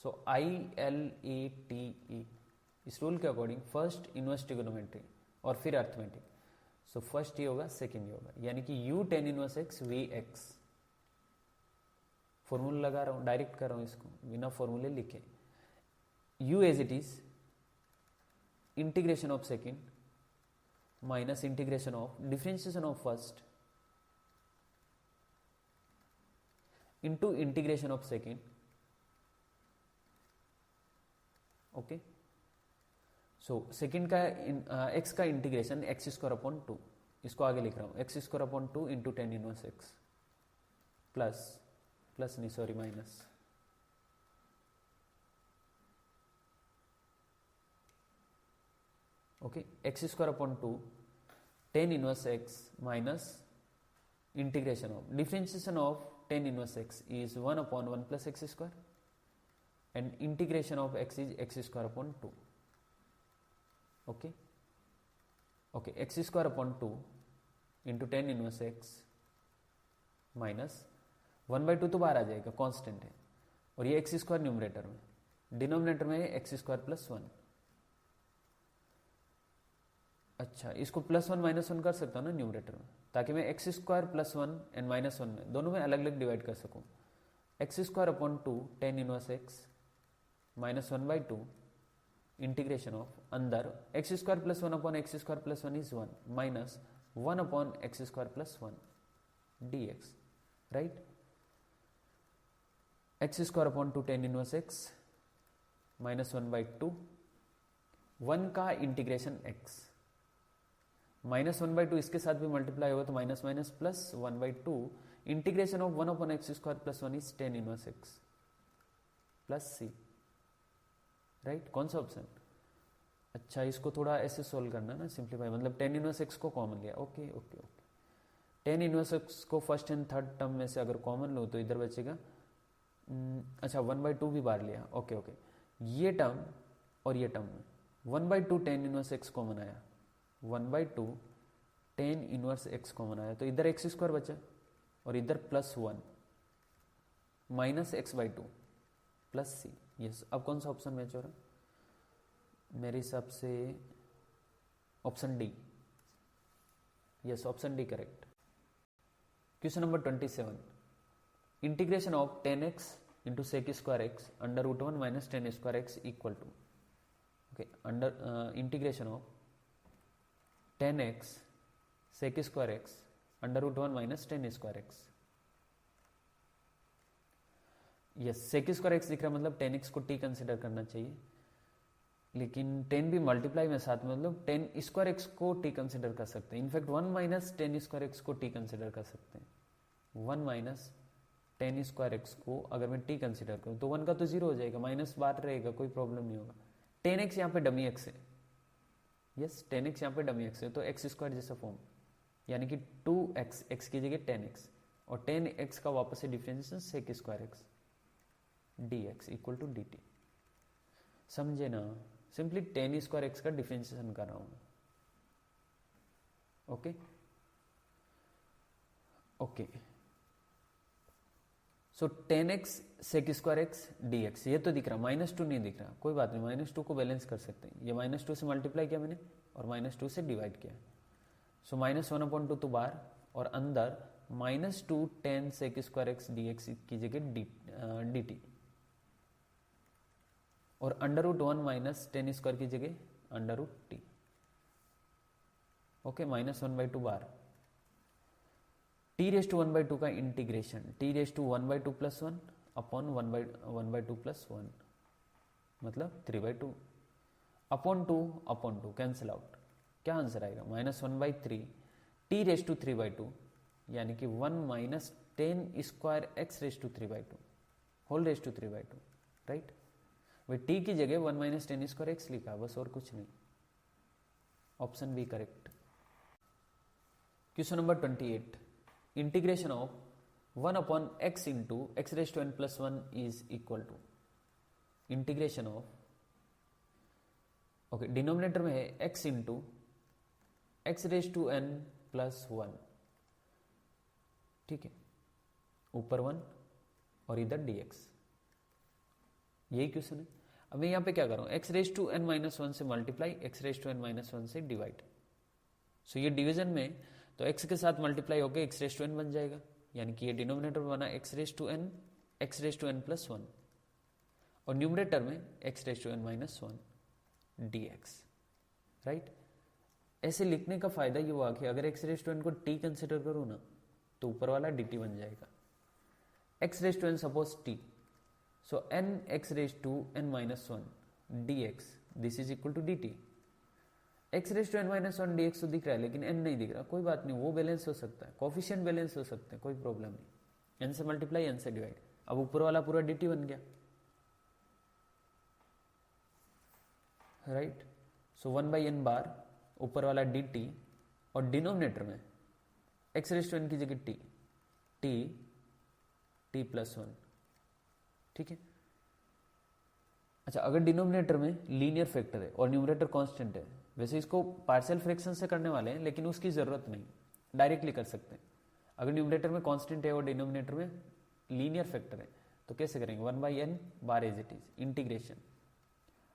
सो I L A T E, इस रूल के अकॉर्डिंग फर्स्ट इनवर्स ट्रिगोनोमेट्री और फिर अर्थमेटिक. सो फर्स्ट ये होगा सेकेंड ये होगा, यानी कि u tan inverse x v x. Formula लगा रहा हूं, डायरेक्ट कर रहा हूं इसको बिना फॉर्मूले लिखे. u as it is integration of second minus integration of differentiation of first into integration of second. Okay, so second का एक्स का इंटीग्रेशन एक्स स्क्वायर अपॉन 2, इसको आगे लिख रहा हूँ, x square upon 2 into tan inverse x plus नहीं sorry minus okay, x square upon 2 tan inverse x minus integration of differentiation of tan inverse x is 1 upon 1 plus x square and integration of x is x square upon 2. Okay okay, x square upon 2 into tan inverse x minus 1/2 तो बाहर आ जाएगा, कांस्टेंट है, और ये एक्स स्क्वायर न्यूमरेटर में, डिनोमिनेटर में एक्स स्क्वायर प्लस 1. अच्छा, इसको प्लस 1 माइनस 1 कर सकता हूँ ना न्यूमरेटर में, ताकि मैं x square plus 1 and minus 1 में दोनों में अलग अलग डिवाइड कर सकूँ. X square upon 2 tan inverse x minus 1/2 integration of अंदर x square plus 1 upon x square plus 1 is 1 minus 1 upon x square plus 1 dx, right. X square upon 2 tan inverse x minus 1/2 1 का इंटीग्रेशन x माइनस 1/2 इसके साथ भी मल्टीप्लाई होगा तो minus minus plus 1/2 integration of 1 upon x square plus 1 is tan inverse x plus c, right. कौन सा ऑप्शन? अच्छा, इसको थोड़ा ऐसे सोल्व करना ना, सिंप्लीफाई, मतलब टेन इनवर्स एक्स को कॉमन लिया. Okay okay okay, ten inverse x को फर्स्ट एंड थर्ड टर्म में से अगर कॉमन लो तो इधर बचेगा, अच्छा 1/2 भी बाहर लिया. ओके ओके, ये टर्म और ये टर्म में 1/2 टेन इनवर्स एक्स कॉमन आया, 1/2 टेन इनवर्स एक्स कॉमन आया, तो इधर एक्स स्क्वायर बचा और इधर plus 1 minus x/2 plus c. Yes, अब कौन सा ऑप्शन मैच हो रहा? मेरे हिसाब से option d. Yes, option D correct. Question number 27, integration of 10x into sec square x under root 1 minus 10 square x equal to, okay, under integration of 10x sec square x under root 1 minus 10 square x. Yes, sec square x दिख रहा है, मतलब 10x को t कंसिडर करना चाहिए, लेकिन 10 भी मल्टीप्लाई में साथ में, मतलब 10 स्क्वायर एक्स को t कंसिडर कर सकते हैं. इनफैक्ट 1 माइनस 10 स्क्वायर एक्स को t कंसिडर कर सकते हैं. 1 माइनस 10 स्क्वायर एक्स को अगर मैं t कंसिडर करूँ तो 1 का तो 0 हो जाएगा, माइनस बात रहेगा, कोई प्रॉब्लम नहीं होगा. 10x यहाँ पे डमी x है. यस, 10x यहाँ पे डमी x है, तो एक्स स्क्वायर जैसा फॉर्म, यानी कि 2x, x की जगह 10x, और 10x का वापस से differentiation sec square x dx equal to dt. समझे ना? सिंपली 10 स्क्वायर एक्स का डिफरेंशिएशन कर रहा हूं. Okay okay, so 10x sec square x dx ये तो दिख रहा, -2 नहीं दिख रहा, कोई बात नहीं, -2 को बैलेंस कर सकते हैं. ये -2 से मल्टीप्लाई किया मैंने और -2 से डिवाइड किया, सो -1/2 तो बाहर, और अंदर -2 10 सेक स्क्वायर एक्स dx की जगह dt, और अंडर रूट 1 माइनस 10 स्क्वायर की जगह अंडर रूट टी. ओके, -1/2 बार, t⁻1/2 का integration t⁻1/2 plus 1 upon 1/2 plus 1, मतलब 3/2 अपॉन 2 कैंसिल आउट. क्या आंसर आएगा? -1/3 t⁻3/2, यानी कि 1 minus 10 square x⁻3/2 whole raise to 3/2, right. वही t की जगह 1 माइनस 10 स्क्वायर एक्स लिखा, बस और कुछ नहीं. Option B correct. Question number 28, integration of 1 upon x into x⁻n+1 is equal to integration of, okay, denominator में है x इंटू x⁻n+1, ठीक है, ऊपर 1 और इधर dx. यही क्वेश्चन है. अब मैं यहां पे क्या कर रहा हूं, x⁻n-1 से मल्टीप्लाई, x⁻n-1 से डिवाइड. सो ये डिवीजन में तो x के साथ मल्टीप्लाई होकर x⁻n बन जाएगा, यानी कि ये डिनोमिनेटर बना x⁻n x⁻n+1, और न्यूमरेटर में x⁻n-1 dx, राइट. ऐसे लिखने का फायदा ये हुआ कि अगर x⁻n को t कंसिडर करूँ ना तो ऊपर वाला dt बन जाएगा. x⁻n suppose t, so n x⁻n-1 dx, this is equal to dt, x raise to n minus one d x तो दिख रहा है लेकिन एन नहीं दिख रहा, कोई बात नहीं, वो बैलेंस हो सकता है, कोफिशिएंट बैलेंस हो सकते हैं, कोई प्रॉब्लम नहीं। एन से मल्टीप्लाई एन से डिवाइड, अब ऊपर वाला पूरा dt बन गया, राइट। सो 1/n बार ऊपर वाला dt और डिनोमिनेटर में एक्स रेस टू एन की जगह t प्लस वन, ठीक है। अच्छा, अगर डिनोमिनेटर में लीनियर फैक्टर है और न्यूमरेटर कांस्टेंट है, वैसे इसको पार्शियल फ्रैक्शन से करने वाले हैं लेकिन उसकी जरूरत नहीं, डायरेक्टली कर सकते हैं। अगर न्यूमरेटर में कांस्टेंट है और डिनोमिनेटर में लीनियर फैक्टर है तो कैसे करेंगे, 1/n बार एज इट इज इंटीग्रेशन,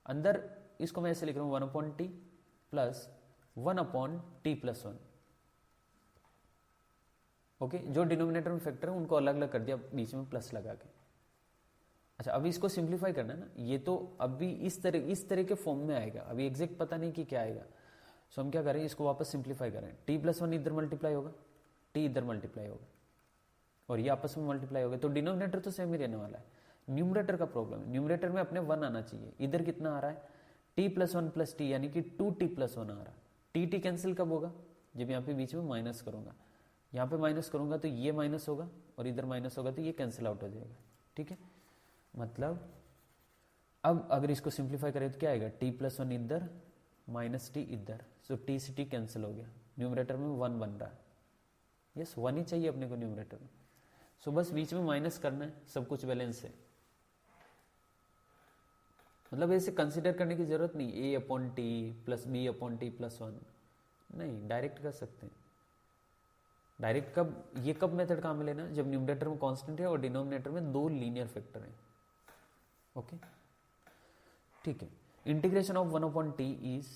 अंदर इसको मैं ऐसे लिख रहा हूँ 1/t प्लस 1/t प्लस 1, ओके। जो डिनोमिनेटर में फैक्टर है उनको अलग अलग कर दिया बीच में प्लस लगा के। अच्छा, अभी इसको सिंप्लीफाई करना है ना, ये तो अभी इस तरह के फॉर्म में आएगा, अभी एग्जैक्ट पता नहीं कि क्या आएगा। सो हम क्या करें, इसको वापस सिंप्लीफाई करें, t प्लस वन इधर मल्टीप्लाई होगा, t इधर मल्टीप्लाई होगा और ये आपस में मल्टीप्लाई होगा, तो डिनोमिनेटर तो सेम ही रहने वाला है। न्यूमरेटर का प्रॉब्लम है, न्यूमरेटर में अपने 1 आना चाहिए, इधर कितना आ रहा है t plus one plus T, यानी कि 2t प्लस वन आ रहा है। टी कैंसिल कब होगा, जब यहाँ पे बीच में माइनस करूंगा, यहाँ पे माइनस करूंगा तो ये माइनस होगा और इधर माइनस होगा तो ये कैंसिल आउट हो जाएगा, ठीक है। मतलब अब अगर इसको सिंप्लीफाई करें तो क्या आएगा, t प्लस वन इधर माइनस टी इधर, सो t से t कैंसिल हो गया, न्यूमरेटर में 1 बन रहा है, यस 1 ही चाहिए अपने को न्यूमरेटर में। सो बस बीच में माइनस करना है, सब कुछ बैलेंस है, मतलब ऐसे कंसिडर करने की जरूरत नहीं a/t प्लस b/t प्लस 1, नहीं, डायरेक्ट कर सकते हैं। डायरेक्ट कब, ये कब मेथड काम में लेना, जब न्यूमरेटर में कांस्टेंट है और डिनोमिनेटर में 2 लीनियर फैक्टर है, ओके, ठीक है। Integration of 1/t is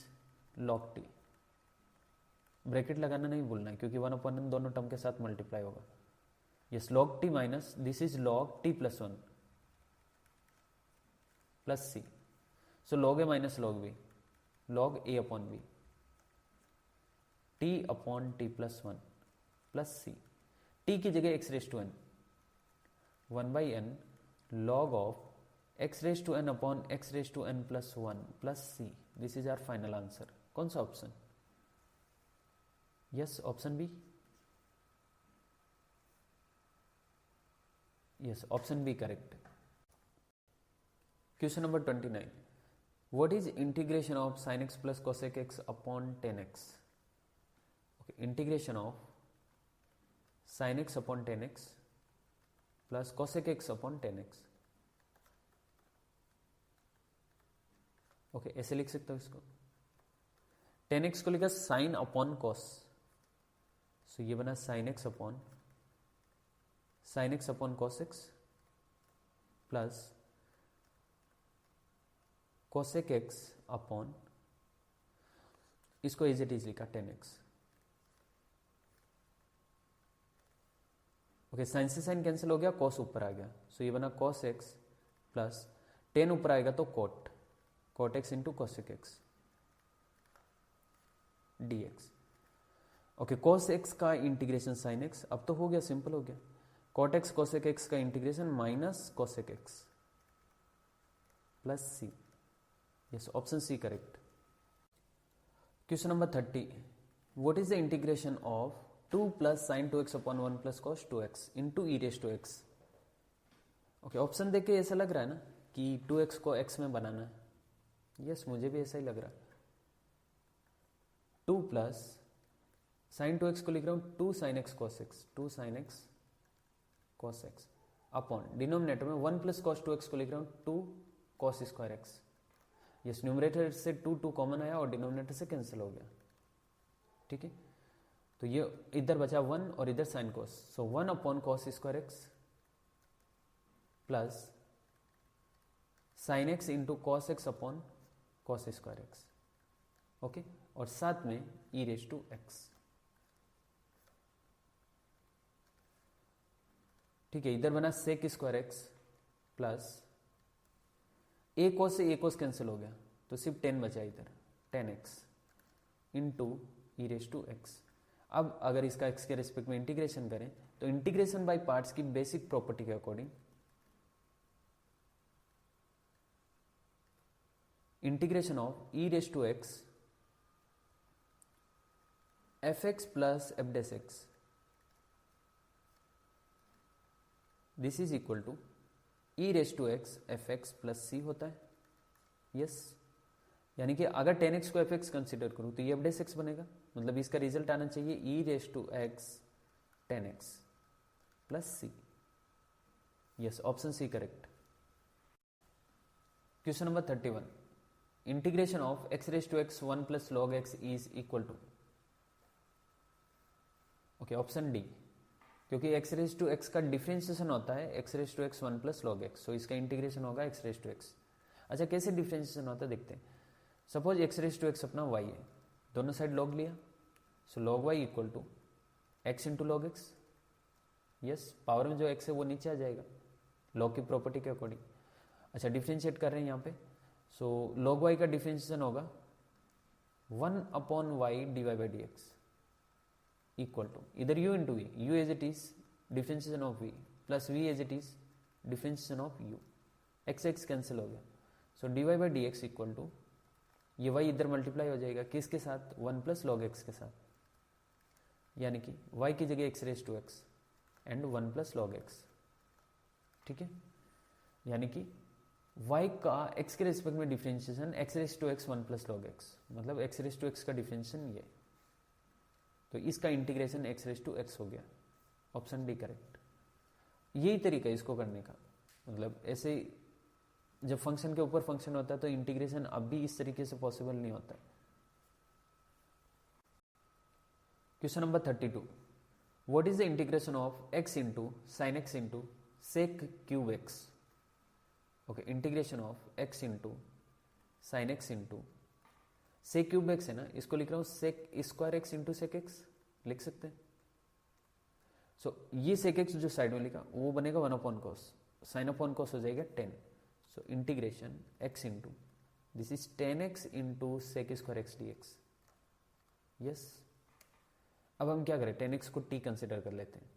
log t, bracket लगाना नहीं भूलना है क्योंकि 1/n दोनों टर्म के साथ मल्टीप्लाई होगा, yes log t minus this is log t plus 1 plus c, so log a minus log b, log a/b, t/t plus 1 plus c, t की जगह x raise to n, 1/n log of x raise to n upon x raise to n plus 1 plus c, this is our final answer. कौन सा option, yes option b, yes option B correct. Question number 29, what is integration of sin x plus cosec x upon 10x, okay, integration of sin x upon 10x plus cosec x upon 10x, okay, ऐसे लिख सकते हो इसको, 10x को लिखा साइन अपॉन कॉस, सो ये बना sine x upon cos x plus cosec x upon, इसको एज इट इज लिखा 10x, ओके, साइन से साइन कैंसिल हो गया, कॉस ऊपर आ गया, सो ये बना कॉस एक्स प्लस 10 ऊपर आएगा तो cot x into cosec x dx, okay, cos x का इंटीग्रेशन sin x, अब तो हो गया, सिंपल हो गया, cot x cosec x का integration minus cosec x plus c, yes option C correct. Question number 30, what is the integration of 2 plus sine 2x upon 1 plus cos 2x into e raise to x, okay, option देख के ऐसा लग रहा है ना कि 2x को x में बनाना है, यस मुझे भी ऐसा ही लग रहा है। 2 प्लस साइन 2x को लिख रहा हूं 2 sine x cos x, 2 sine x cos x upon denominator में 1 प्लस कॉस 2x को लिख रहा हूं 2 cos square x, yes numerator से 2 कॉमन आया और डिनोमिनेटर से कैंसिल हो गया, ठीक है। तो ये इधर बचा 1 और इधर साइन कॉस, सो 1 upon cos square x plus sine x into cos x upon cos square x, okay, और साथ में ई रेस टू एक्स, ठीक है। इधर बना सेक स्क्वायर एक्स प्लस ए कोस से ए कोस कैंसिल हो गया तो सिर्फ 10 बचा इधर, 10x into e raise to x. अब अगर इसका x के रेस्पेक्ट में इंटीग्रेशन करें तो इंटीग्रेशन बाय पार्ट्स की बेसिक प्रॉपर्टी के according integration of e raise to x f x plus f dash x, this is equal to e raise to x f x plus c होता है। यस, यानी कि अगर 10x को एफ एक्स कंसिडर करूं तो ये एफ डेस एक्स बनेगा, मतलब इसका रिजल्ट आना चाहिए e raise to x 10x plus c. Yes, option C correct. Question number 31, integration of x raise to x 1 plus log x is equal to, okay option D, क्योंकि x रेस टू एक्स का डिफरेंशिएशन होता है x raise to x 1 plus log x, so इसका इंटीग्रेशन होगा x रेस टू एक्स। अच्छा, कैसे डिफरेंशिएशन होता है देखते हैं। Suppose x raise to x अपना y है, दोनों साइड लॉग लिया, so log y equal to x into log x. Yes, power में जो x है वो नीचे आ जाएगा लॉग की प्रॉपर्टी के अकॉर्डिंग। अच्छा, डिफरेंशिएट कर रहे हैं यहाँ पे, सो लॉग y का डिफरेंशिएशन होगा 1 upon y divide by d x equal to इधर u into v, u as it is differentiation of v plus v as it is differentiation of u, x x cancel हो गया, so divide by d x equal to ये y इधर मल्टीप्लाई हो जाएगा किसके साथ, 1 प्लस लॉग एक्स के साथ, यानी कि y की जगह x raise to x and 1 plus log x. ठीक है, यानी कि y का x के रेस्पेक्ट में differentiation x raise to x 1 plus log x, मतलब x रेस टू एक्स का डिफरेंशिएशन ये, तो इसका integration x raise to x हो गया। Option D correct. यही तरीका है इसको करने का, मतलब ऐसे जब फंक्शन के ऊपर फंक्शन होता है तो इंटीग्रेशन अब भी इस तरीके से पॉसिबल नहीं होता। Question number 32, what is the integration of x into sine x into sec cube x. Okay, integration of x into sine x into sec cube x है ना, इसको लिख रहा हूं sec square x into sec x लिख सकते हैं। सो ये सेक एक्स जो साइड में लिखा वो बनेगा 1 upon cos, sine upon cos हो जाएगा 10, so integration x into this is 10x into sec square x d x. Yes, अब हम क्या करें, 10x को t कंसिडर कर लेते हैं।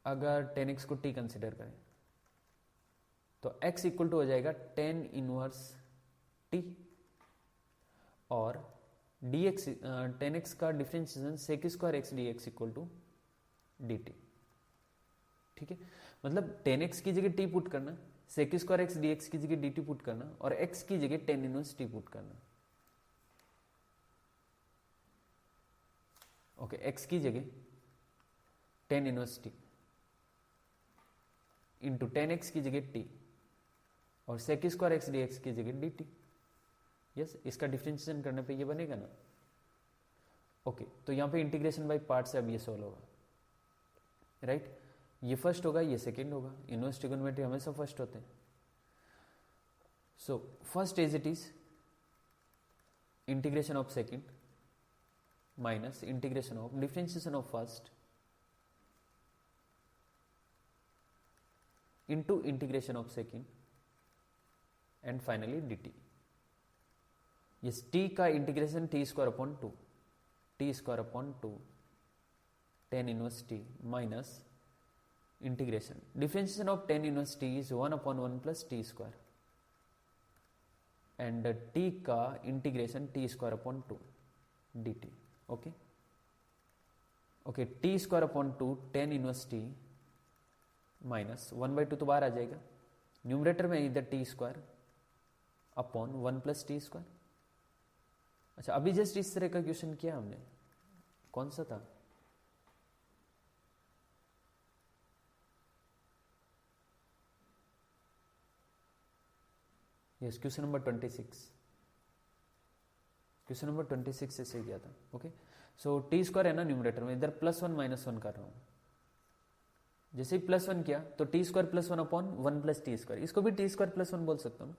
अगर 10x को t कंसिडर करें तो x इक्वल टू हो जाएगा 10 इनवर्स t, और dx 10x का differentiation sec square x d x equal to d t. ठीक है, मतलब 10x की जगह t पुट करना, sec square x d x की जगह डी टी पुट करना, और x की जगह 10 इनवर्स t पुट करना। ओके, x की जगह 10 इनवर्स t इंटू 10x की जगह t और sec square x d x की जगह डी टी। यस, इसका डिफरेंशिएशन करने पे ये बनेगा ना। ओके, तो यहां पे इंटीग्रेशन बाय पार्ट से अब ये सोल्व होगा, राइट। ये फर्स्ट होगा, ये सेकंड होगा, इनवर्स ट्रिगोनोमेट्री हमेशा फर्स्ट होते हैं। So first as it is integration of second minus integration of differentiation of first into integration of second and finally d t. Yes, t का integration t square upon 2, t square upon 2 10 inverse t minus integration differentiation of 10 inverse t is 1 upon 1 plus t square and t का integration t square upon 2 dt। Okay okay, t square upon 2 10 inverse t minus 1/2 तो बाहर आ जाएगा, न्यूमरेटर में इधर t square upon 1 plus t square. अच्छा, अभी जस्ट इस तरह का क्वेश्चन किया हमने, कौन सा था, yes question number 26, question number 26 ऐसे किया था। ओके, सो टी स्क्वायर है ना न्यूमरेटर में, इधर +1 -1 कर रहा हूं। जैसे ही +1 किया तो T square +1 upon 1 plus t square, इसको भी टी स्क्वायर +1 बोल सकता हूँ।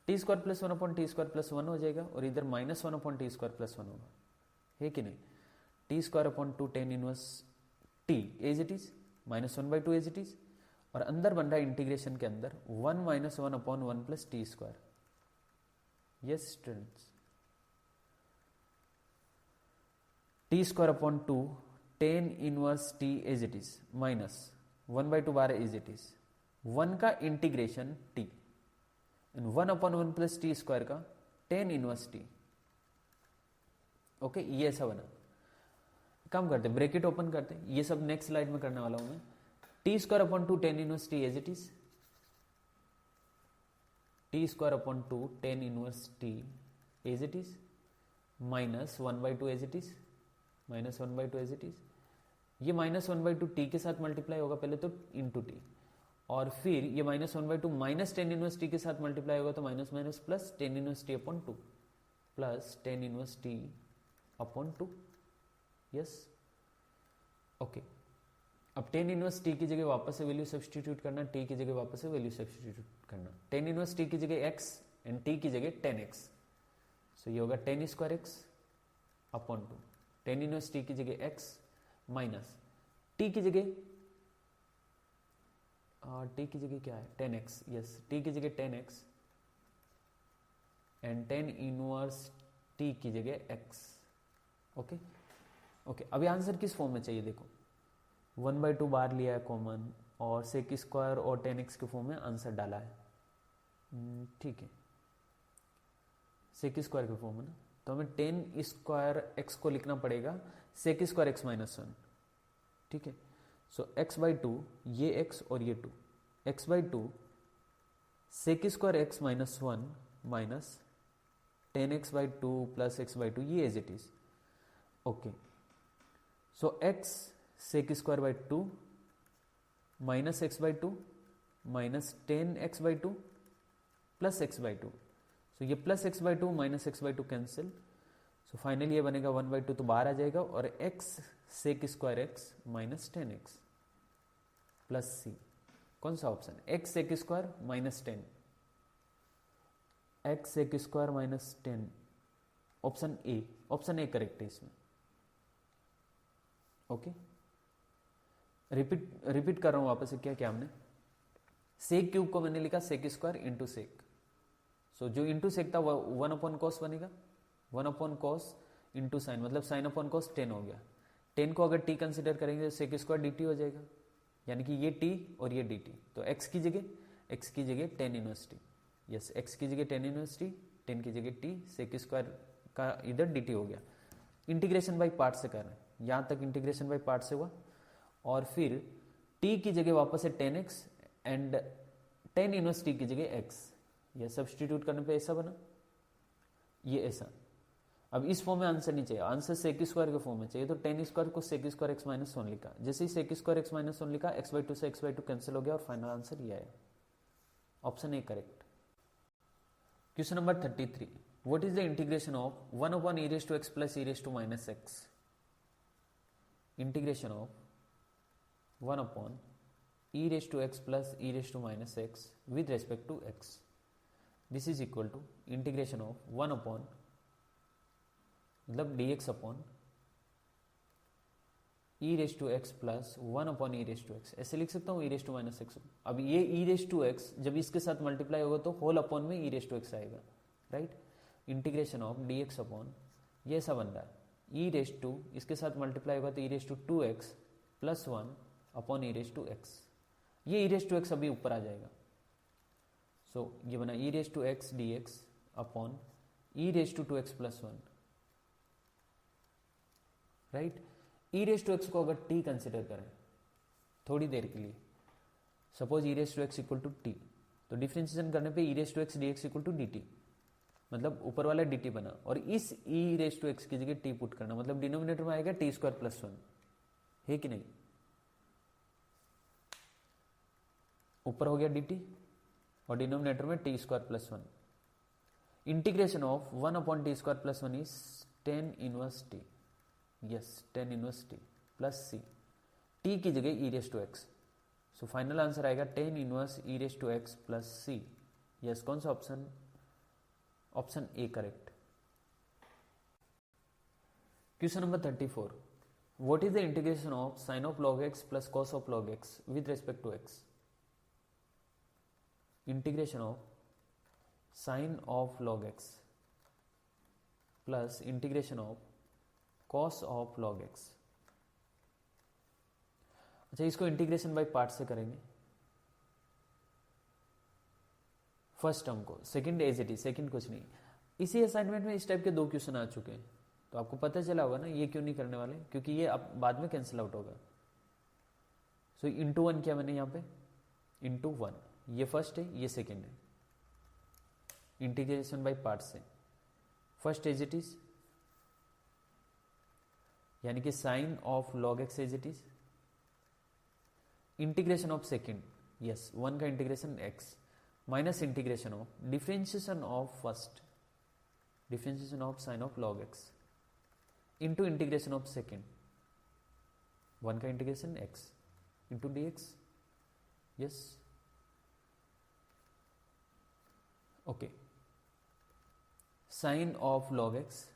T square +1 upon T square +1 हो जाएगा, और इधर -1 अपॉन टी स्क्वायर +1 होगा, है कि नहीं। T square upon 2 10 inverse t as it is -1/2 as it is, और अंदर बन रहा है इंटीग्रेशन के अंदर 1 - 1 upon 1 plus t square. Yes students, t square upon 2 10 inverse t as it is minus 1/2 बार एज इट इज, 1 का integration t and 1 upon 1 plus t square का 10 इनवर्स टी। ओके, ये ऐसा बना। काम करते, ब्रैकेट ओपन करते, ये सब नेक्स्ट स्लाइड में करने वाला हूं मैं। T square upon two tan inverse t as it is, t square upon two tan inverse t as it is, minus 1/2 as it is, minus 1/2 as it is. ये माइनस 1/2 टी के साथ मल्टीप्लाई होगा पहले तो इंटू टी, और फिर ये minus 1/2 minus ten inverse T के साथ मल्टीप्लाई होगा तो minus minus plus ten inverse T upon two, plus ten inverse T upon two. Yes, okay. अब टेन इनवर्स टी की जगह वापस से वैल्यू सब्सटीट्यूट करना, टी की जगह वापस से वैल्यू सब्सटीट्यूट करना। टेन इनवर्स टी की जगह एक्स एंड टी की जगह 10x, सो ये होगा 10 square x upon two, tan inverse T की जगह एक्स माइनस टी की जगह क्या है 10x, यस, टी की जगह 10x एंड 10 इनवर्स टी की जगह x। ओके ओके, अभी आंसर किस फॉर्म में चाहिए देखो, 1/2 बार लिया है कॉमन और सेक स्क्वायर और 10x के फॉर्म में आंसर डाला है। ठीक है, सेक स्क्वायर के फॉर्म में ना, तो हमें 10 स्क्वायर x को लिखना पड़ेगा सेक स्क्वायर x माइनस 1। ठीक है, सो x/2, ये x और ये 2, x/2 sec square x minus 1 minus 10x/2 plus x/2, ये as it is. Okay, so x sec square by 2 minus x/2 minus 10x/2 plus x/2, so ये plus x/2 minus x/2 cancel, so finally ये बनेगा 1/2 तो बाहर आ जाएगा, और x sec square x minus 10x plus c। कौन सा option, x sec square minus 10, x sec square minus 10, option A, option A correct है इसमें। ओके, रिपीट कर रहा हूं वापस से, क्या क्या हमने सेक क्यूब को मैंने लिखा सेक स्क्वायर इंटू सेक, सो जो इंटू सेक था 1/cos बनेगा, 1/cos इंटू साइन, मतलब साइन अपॉन cos 10 हो गया। 10 को अगर t कंसिडर करेंगे तो सेक स्क्वायर dt हो जाएगा, यानी कि ये t और ये dt, तो x की जगह 10 इनवर्स t, यस, x की जगह 10 इनवर्स t, 10 की जगह t, सेक स्क्वायर का इधर dt हो गया। इंटीग्रेशन बाई पार्ट से कर रहे हैं, यहां तक इंटीग्रेशन बाई पार्ट से हुआ, और फिर t की जगह वापस से 10x एंड 10 इनवर्स t की जगह x, यह सब्सटीट्यूट करने पे ऐसा बना, ये ऐसा। अब इस फॉर्म में आंसर नहीं चाहिए, आंसर सेक स्क्वायर के फॉर्म में चाहिए, तो 10 स्क्वायर को सेक स्क्वायर x माइनस 1 लिखा, जैसे ही सेक स्क्वायर x माइनस 1 लिखा, x/2 से x/2 कैंसिल हो गया और फाइनल आंसर ये आया, option A correct. Question number 33, what is the integration of 1/e⁻x plus e⁻−x, integration of 1/e⁻x plus e⁻−x with respect to x, this is equal to integration of 1 upon, मतलब dx upon e⁻x plus 1 upon e⁻x, ऐसे लिख सकता हूँ e⁻−x। अब ये e⁻x जब इसके साथ मल्टीप्लाई होगा तो होल अपॉन में e⁻x आएगा, right. Integration of dx upon, ये ऐसा बन रहा है, इसके साथ मल्टीप्लाई होगा तो e⁻2x प्लस 1 अपॉन e⁻x, ये e⁻x अभी ऊपर आ जाएगा, सो ये बना e⁻x dx upon e⁻2x plus 1, right. e⁻x को अगर t कंसिडर करें थोड़ी देर के लिए, suppose e⁻x equal to t, तो डिफ्रेंशिएशन करने पे e⁻x dx equal to dt, मतलब ऊपर वाला dt बना, और इस e⁻x की जगह t पुट करना, मतलब डिनोमिनेटर में आएगा t स्क्वायर प्लस 1, है कि नहीं, ऊपर हो गया dt और डिनोमिनेटर में t square plus 1। Integration of 1 upon t square plus 1 is 10 inverse t, yes 10 inverse t plus c, t की जगह e⁻x, सो फाइनल आंसर आएगा 10 inverse e⁻x plus c, yes, कौन सा option, option A correct. Question number 34, what is the integration of sine of log x plus cos of log x with respect to x, integration of sine of log x plus integration of cos of log x। अच्छा, इसको इंटीग्रेशन बाय पार्ट से करेंगे, फर्स्ट टर्म को, second as it is, second कुछ नहीं। इसी असाइनमेंट में इस टाइप के 2 क्वेश्चन आ चुके हैं, तो आपको पता चला होगा ना ये क्यों नहीं करने वाले, क्योंकि ये अब बाद में कैंसिल आउट होगा। सो इंटू वन क्या मैंने यहाँ पे, इंटू वन, ये फर्स्ट है ये सेकेंड है, इंटीग्रेशन बाय पार्ट से। फर्स्ट एज इट इज, यानी कि sine of log x as it is, integration of second, yes one का integration x, minus integration of differentiation of first, differentiation of sine of log x, into integration of second, one का integration x into d x, yes okay. Sine of log x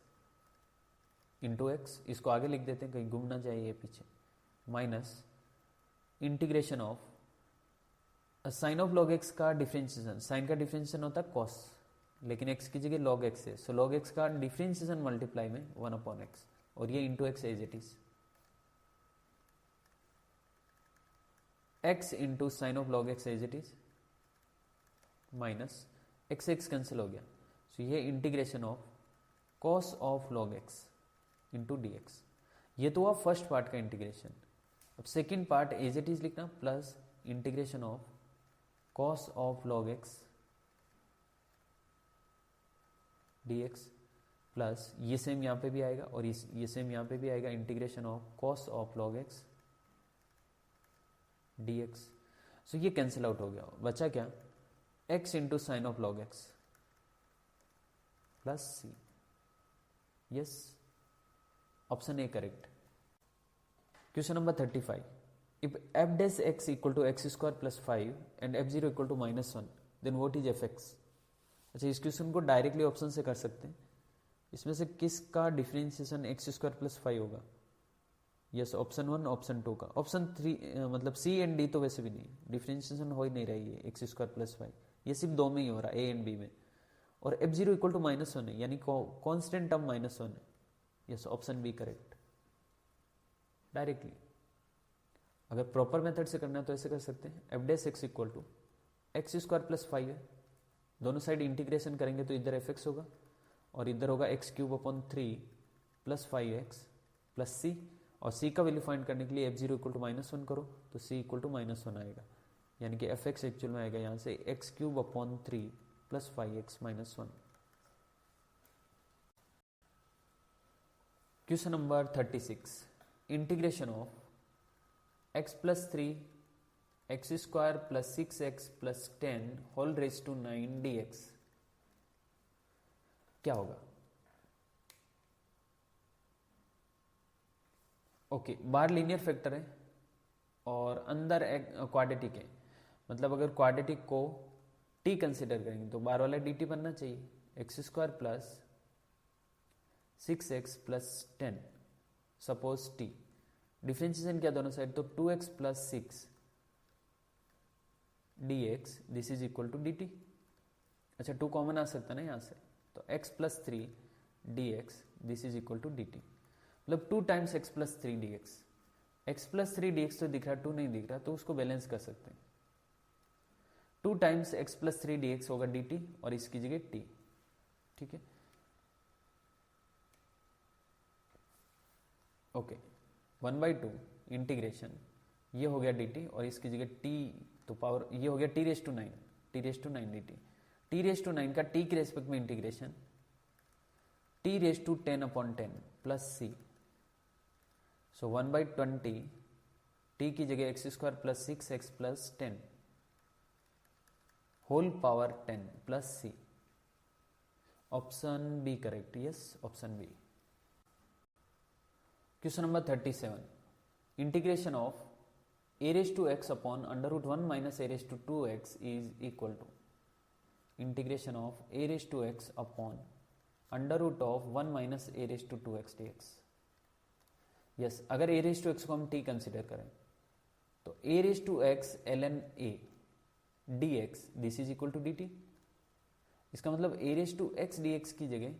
into x, इसको आगे लिख देते हैं कहीं घूम ना जाए ये पीछे, minus integration of sine of log x का डिफरेंशिएशन, साइन का डिफरेंशिएशन होता है कॉस, लेकिन एक्स की जगह लॉग एक्स है, सो लॉग एक्स का डिफरेंशिएशन मल्टीप्लाई में वन अपॉन एक्स, और ये into x as it is, x into sine of log x as it is, minus x x cancel हो गया, सो ये integration of cos of log x into d x. ये तो हुआ फर्स्ट पार्ट का इंटीग्रेशन। अब second part as it is लिखना, plus integration of cos of log x d x, plus ये सेम यहाँ पे भी आएगा और ये सेम यहाँ पे भी आएगा, integration of cos of log x d x. So ये कैंसिल आउट हो गया, बचा क्या, x into sine of log x plus c, yes option A correct. Question number 35, if f dash x equal to x square plus 5 and f0 equal to -1 then what is fx। अच्छा, इस क्वेश्चन को डायरेक्टली ऑप्शन से कर सकते हैं, इसमें से किसका डिफरेंशिएशन एक्स स्क्वायर प्लस 5 होगा, यस ऑप्शन 1 ऑप्शन 2 का, ऑप्शन 3 मतलब सी एंड डी तो वैसे भी नहीं, डिफरेंशिएशन हो ही नहीं रही है एक्स स्क्वायर प्लस 5, ये सिर्फ दो में ही हो रहा है ए एंड बी में, और f0 इक्वल टू -1 है, यानी कॉन्स्टेंट टर्म -1 है, yes option B correct. Directly अगर प्रॉपर मेथड से करना है तो ऐसे कर सकते हैं, f dash x equal to x square plus 5 है, दोनों साइड इंटीग्रेशन करेंगे तो इधर एफ एक्स होगा और इधर होगा x cube upon 3 plus 5x plus सी, और सी का वैल्यू फाइंड करने के लिए f0 इक्वल टू -1 करो तो c इक्वल टू -1 आएगा, यानी कि एफ एक्स एक्चुअल में आएगा यहाँ से x cube upon 3 plus 5x minus 1। Question number 36, integration of x plus 3 x square plus 6x plus 10 whole raise to 9 dx क्या होगा। ओके, बाहर लीनियर फैक्टर है और अंदर क्वाड्रेटिक है, मतलब अगर क्वाड्रेटिक को t कंसिडर करेंगे तो बाहर वाला dt बनना चाहिए, x square plus 6x plus 10 suppose t, differentiation क्या दोनों साइड, तो 2x plus 6 dx this is equal to dt। अच्छा 2 कॉमन आ सकता ना यहाँ से, तो x plus 3 dx this is equal to dt, मतलब 2 times x plus 3 dx, x plus 3 dx तो दिख रहा, 2 नहीं दिख रहा, तो उसको बैलेंस कर सकते हैं, 2 टाइम्स x प्लस 3 dx होगा dt और इसकी जगह t, ठीक है। ओके, 1/2 इंटीग्रेशन ये हो गया dt और इसकी जगह t, तो पावर ये हो गया t raise to 9 dt, t raise to 9 का t के रेस्पेक्ट में integration t raise to 10 upon 10 plus c, so 1/20 t की जगह x square plus 6x plus 10 whole power 10 plus c, option B correct, yes option B. Question number 37, integration of a raise to x upon √1 minus a raise to 2x is equal to integration of a raise to x upon √1 minus a raise to 2x dx। Yes, अगर a रेज टू x को हम t कंसिडर करें तो a raise to x ln a dx this is equal to dt, इसका मतलब a raise to x dx की जगह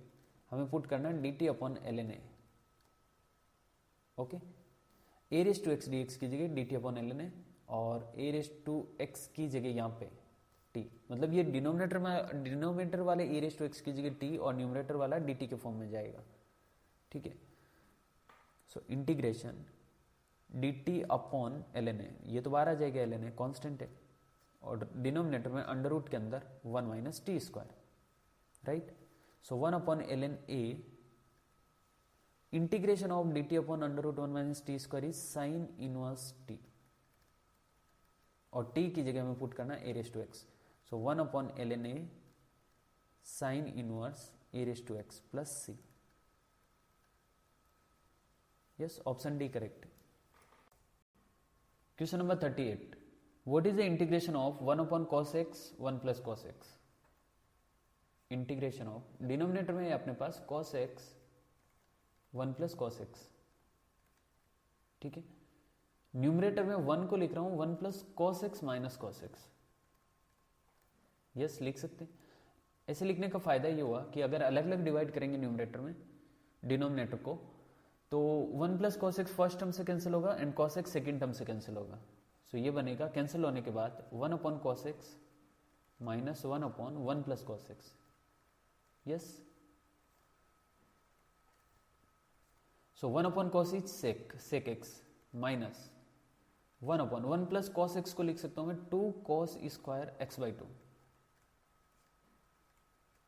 हमें पुट करना dt upon ln a, okay, a raise to x dx की जगह dt अपॉन ln a और a रेज टू x की जगह यहाँ पे t, मतलब ये डिनोमिनेटर वाले a रेज टू x की जगह t और न्यूमरेटर वाला dt के फॉर्म में जाएगा, ठीक है। So integration dt upon ln a, ये तो बाहर आ जाएगा, ln a कांस्टेंट है, और डिनोमिनेटर में अंडर रूट के अंदर 1 minus t square, right. So 1 upon ln a integration of dt upon under root 1 minus t square is sine inverse t, और t की जगह में पुट करना a raise to x. So 1 upon ln a sine inverse a raise to x plus c। Yes, option D correct. Question number 38, what is the integration of 1 upon cos x 1 plus cos x। Integration of, denominator में है अपने पास cos x 1 plus cos x, ठीक है। न्यूमरेटर में 1 को लिख रहा हूं 1 plus cos x minus cos x। Yes, लिख सकते हैं। ऐसे लिखने का फायदा ये हुआ कि अगर अलग अलग डिवाइड करेंगे न्यूमरेटर में डिनोमिनेटर को, तो 1 plus cos x first term से कैंसिल होगा and cos x second term से कैंसिल होगा। सो ये बनेगा कैंसिल होने के बाद 1 upon cos x minus 1 upon 1 plus cos x। Yes, so 1 upon cos x sec x minus 1 upon 1 plus cos x को लिख सकता हूं मैं 2 cos square x by 2।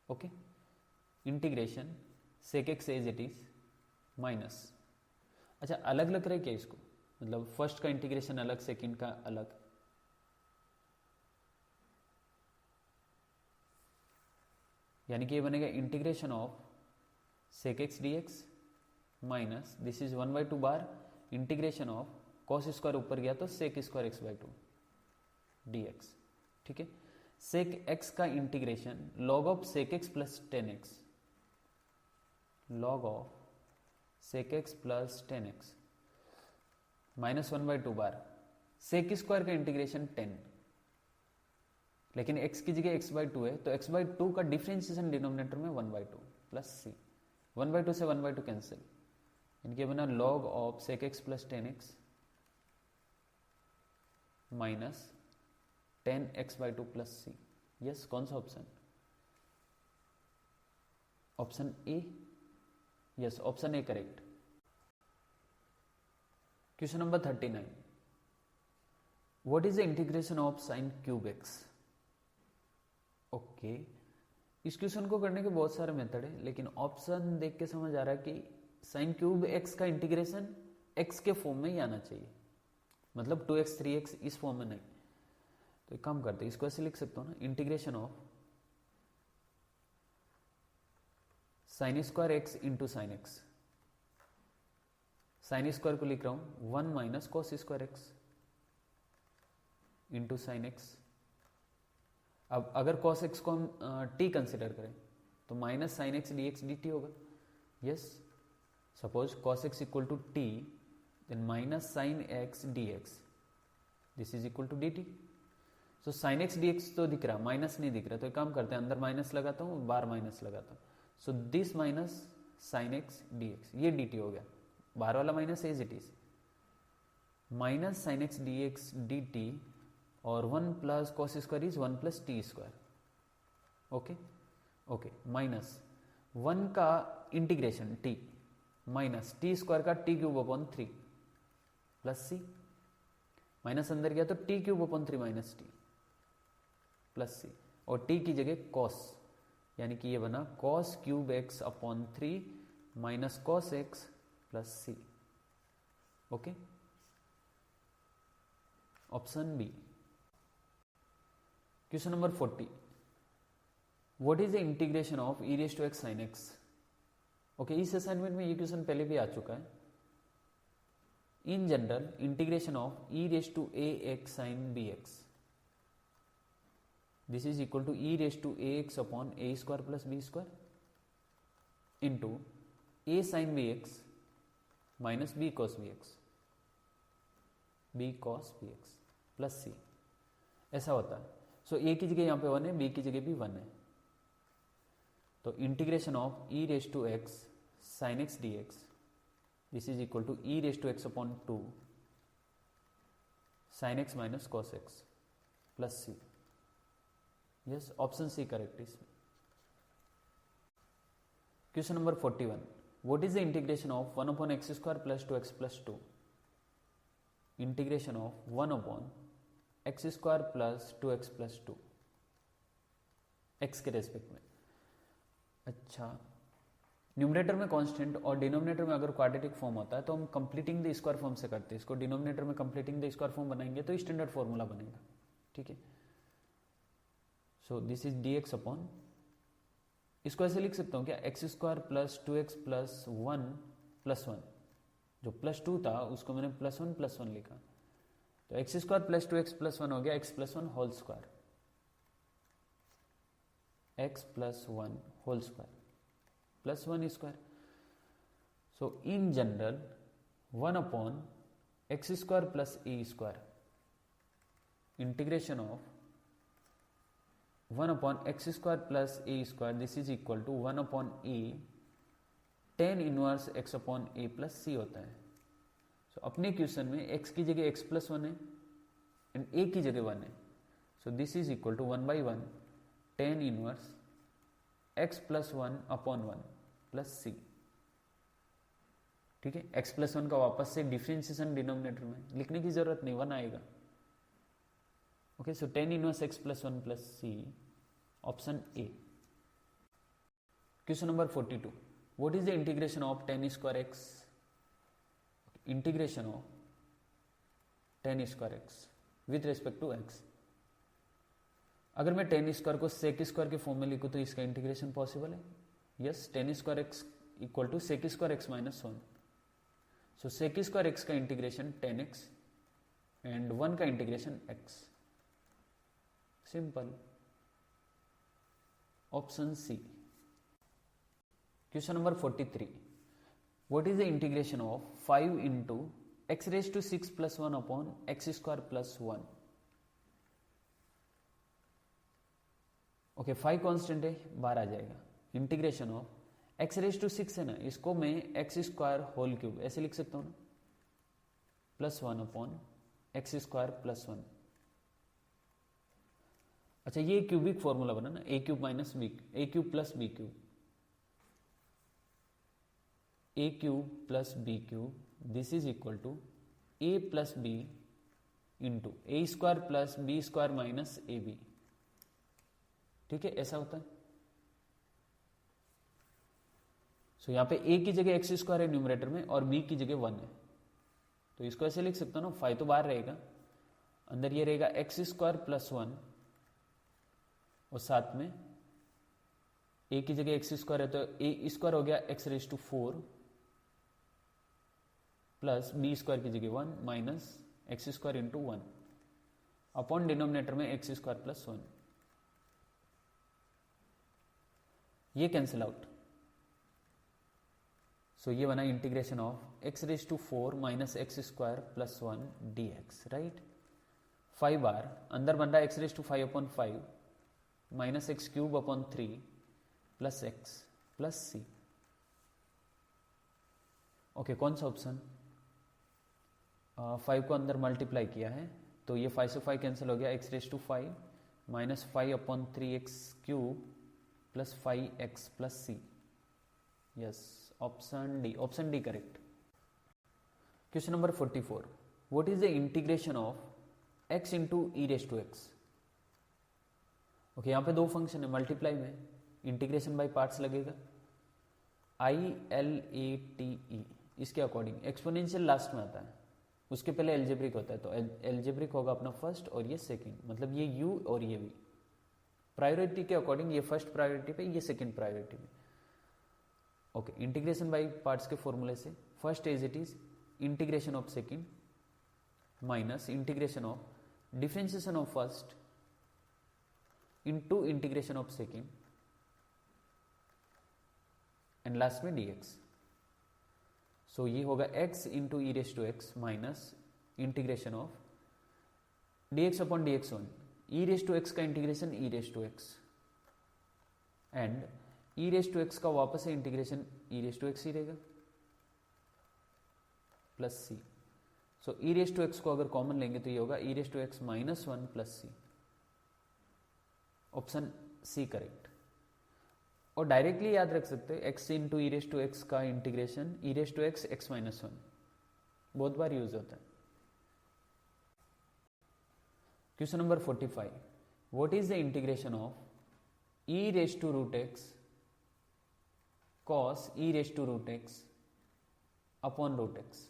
Okay, integration sec x as it is minus, अच्छा अलग लग रहा है क्या इसको, मतलब फर्स्ट का इंटीग्रेशन अलग, सेकंड का अलग। यानी कि ये बनेगा integration of sec x dx minus this is 1 by 2 bar integration of cos square ऊपर गया तो sec square x by 2 dx, ठीक है। sec x का integration log of sec x plus 10x, log of sec x plus 10x minus 1 by 2 bar sec square का इंटीग्रेशन 10, लेकिन x की जगह x बाई 2 है तो x बाई 2 का डिफरेंशिएशन डिनोमिनेटर में 1 बाई 2 प्लस c, 1 बाई 2 से 1 बाई 2 कैंसिल, इनके बना log of sec x plus 10x minus 10x by 2 plus c। Yes, कौन सा option, option A. Yes, option A correct. Question number 39, what is the integration of sine cube x. Okay, इस क्वेश्चन को करने के बहुत सारे मेथड है, लेकिन ऑप्शन देख के समझ आ रहा है कि साइन क्यूब एक्स का इंटीग्रेशन एक्स के फॉर्म में ही आना चाहिए, मतलब 2x 3x इस फॉर्म में नहीं। तो एक काम करते हैं, इसको ऐसे लिख सकता हूं ना, integration of sine square x into sine x. Sine square को लिख रहा हूं 1 minus cos square x into sine x. अब अगर कॉस एक्स को हम टी कंसिडर करें तो minus sine x d x d t होगा। Yes, suppose cos x equal to t, then minus sine x d x, this is equal to d t. So sine x d x तो दिख रहा, माइनस नहीं दिख रहा, तो एक काम करते हैं, अंदर माइनस लगाता हूँ, बाहर माइनस लगाता हूँ। So this minus sine x d x, ये डी टी हो गया, बाहर वाला minus as it is, minus sine x d x d t, और 1 plus cos square is 1 plus t square. Okay okay, minus 1 का integration t minus t square का t cube upon 3 plus c, minus अंदर गया तो t cube upon 3 minus t plus सी, और टी की जगह कॉस, यानी कि ये बना cos cube x upon 3 minus cos x plus c. Okay, option B. Question number 40, what is the integration of e raise to x sine x. Okay, इस असाइनमेंट में ये क्वेश्चन पहले भी आ चुका है। In general integration of e raise to a x sine b x, this is equal to e raise to a x upon a square plus b square into a sine b x minus b cos b x, b cos b x plus c, ऐसा होता है। सो ए की जगह यहां पे 1 है, बी की जगह भी 1 है, तो integration of e raise to x sine x d x, this is equal to e raise to x upon 2 sine x minus cos x plus c. Yes, option C correct इसमें। Question number 41, what is the integration of 1 upon x square plus 2x plus 2? Integration of 1 upon x square plus 2x plus 2 x के रेस्पेक्ट में। अच्छा, न्यूमरेटर में कांस्टेंट और डिनोमिनेटर में अगर क्वाड्रेटिक फॉर्म होता है तो हम कंप्लीटिंग द स्क्वायर फॉर्म से करते हैं। इसको डिनोमिनेटर में कंप्लीटिंग द स्क्वायर फॉर्म बनाएंगे तो स्टैंडर्ड फॉर्मूला बनेगा। ठीक है, so this is dx upon, इसको ऐसे लिख सकता हूँ क्या, x square plus 2x plus 1 plus 1, जो प्लस 2 था उसको मैंने प्लस 1 प्लस 1 लिखा, तो x square plus 2x plus 1 हो गया x plus 1 whole square, x plus 1 whole square plus 1 square. So in general 1 upon x square plus a square integration of 1 upon x square plus a square, this is equal to 1 upon a tan inverse x upon a plus c होता है। सो अपने क्वेश्चन में x की जगह x प्लस 1 है एंड a की जगह 1 है, so this is equal to 1 by 1 tan inverse x plus 1 upon 1 plus c. ठीक है, x प्लस 1 का वापस से डिफरेंशिएशन डिनोमिनेटर में लिखने की जरूरत नहीं, 1 आएगा। Okay, so tan inverse x plus 1 plus c, option A. Question number 42, what is the integration of tan square x? Integration of tan square x with respect to x. अगर मैं टेन स्क्वायर को सेक स्क्वायर के फॉर्म में लिखूं तो इसका इंटीग्रेशन पॉसिबल है। Yes, tan square x equal to sec square x minus 1। So sec square x का इंटीग्रेशन 10x एंड 1 का integration x, simple, option C. Question number 43, what is the integration of 5 into x raise to 6 plus 1 upon x square plus 1? Okay, 5 constant है, बाहर आ जाएगा। Integration of x raise to 6 है ना, इसको मैं एक्स स्क्वायर होल क्यूब ऐसे लिख सकता हूँ ना, plus 1 upon x square plus 1। अच्छा, ये क्यूबिक फॉर्मूला बना ना, a cube minus b, a cube plus b cube, a cube plus b cube, this is equal to a plus b into a square plus b square minus a b. ठीक है, ऐसा होता है। सो यहां पे a की जगह एक्स स्क्वायर है न्यूमरेटर में और b की जगह 1 है, तो इसको ऐसे लिख सकता हूं ना, 5 तो बाहर रहेगा, अंदर ये रहेगा एक्स स्क्वायर प्लस 1 और साथ में a की जगह एक्स स्क्वायर है तो a स्क्वायर हो गया x raise to 4 plus b square की जगह 1 minus x square into 1 upon denominator में एक्स स्क्वायर प्लस 1। ये कैंसिल आउट, सो ये बना integration of x raise to 4 minus x square plus 1 d x, right. 5 बार अंदर बन रहा है x raise to 5 upon 5 minus x cube upon 3 plus x plus c. Okay, कौन सा ऑप्शन? 5 को अंदर मल्टीप्लाई किया है तो ये 5 से 5 कैंसिल हो गया, x raise to 5 minus 5 upon 3 x cube plus 5x plus c. Yes, option D, option D correct. Question number 44, what is the integration of x into e raise to x? Okay, यहां पे दो फंक्शन है, मल्टीप्लाई में इंटीग्रेशन बाय पार्ट्स लगेगा, ILATE, इसके अकॉर्डिंग एक्सपोनेंशियल लास्ट में आता है, उसके पहले एल्जेब्रिक होता है, तो एल्जेब्रिक होगा अपना फर्स्ट और ये सेकंड, मतलब ये u और ये v। प्रायोरिटी के अकॉर्डिंग ये फर्स्ट प्रायोरिटी पे, ये सेकंड प्रायोरिटी पे। ओके, इंटीग्रेशन बाय पार्ट्स के फॉर्मूले से first as it is integration of second minus integration of differentiation of first into integration of second and last में dx। सो ये होगा x into e raise to x minus integration of dx upon dx1, e raise to x का integration e raise to x and E raise to x का वापस से integration e raise to x ही रहेगा plus c. So e raise to x को अगर कॉमन लेंगे तो ये होगा e raise to x minus 1 plus c, option C correct. और डायरेक्टली याद रख सकते हैं x into e raise to x का integration e raise to x x minus one बहुत बार यूज होता है. Question number 45. What is the integration of e raise to root x cos e raise to root x upon root x.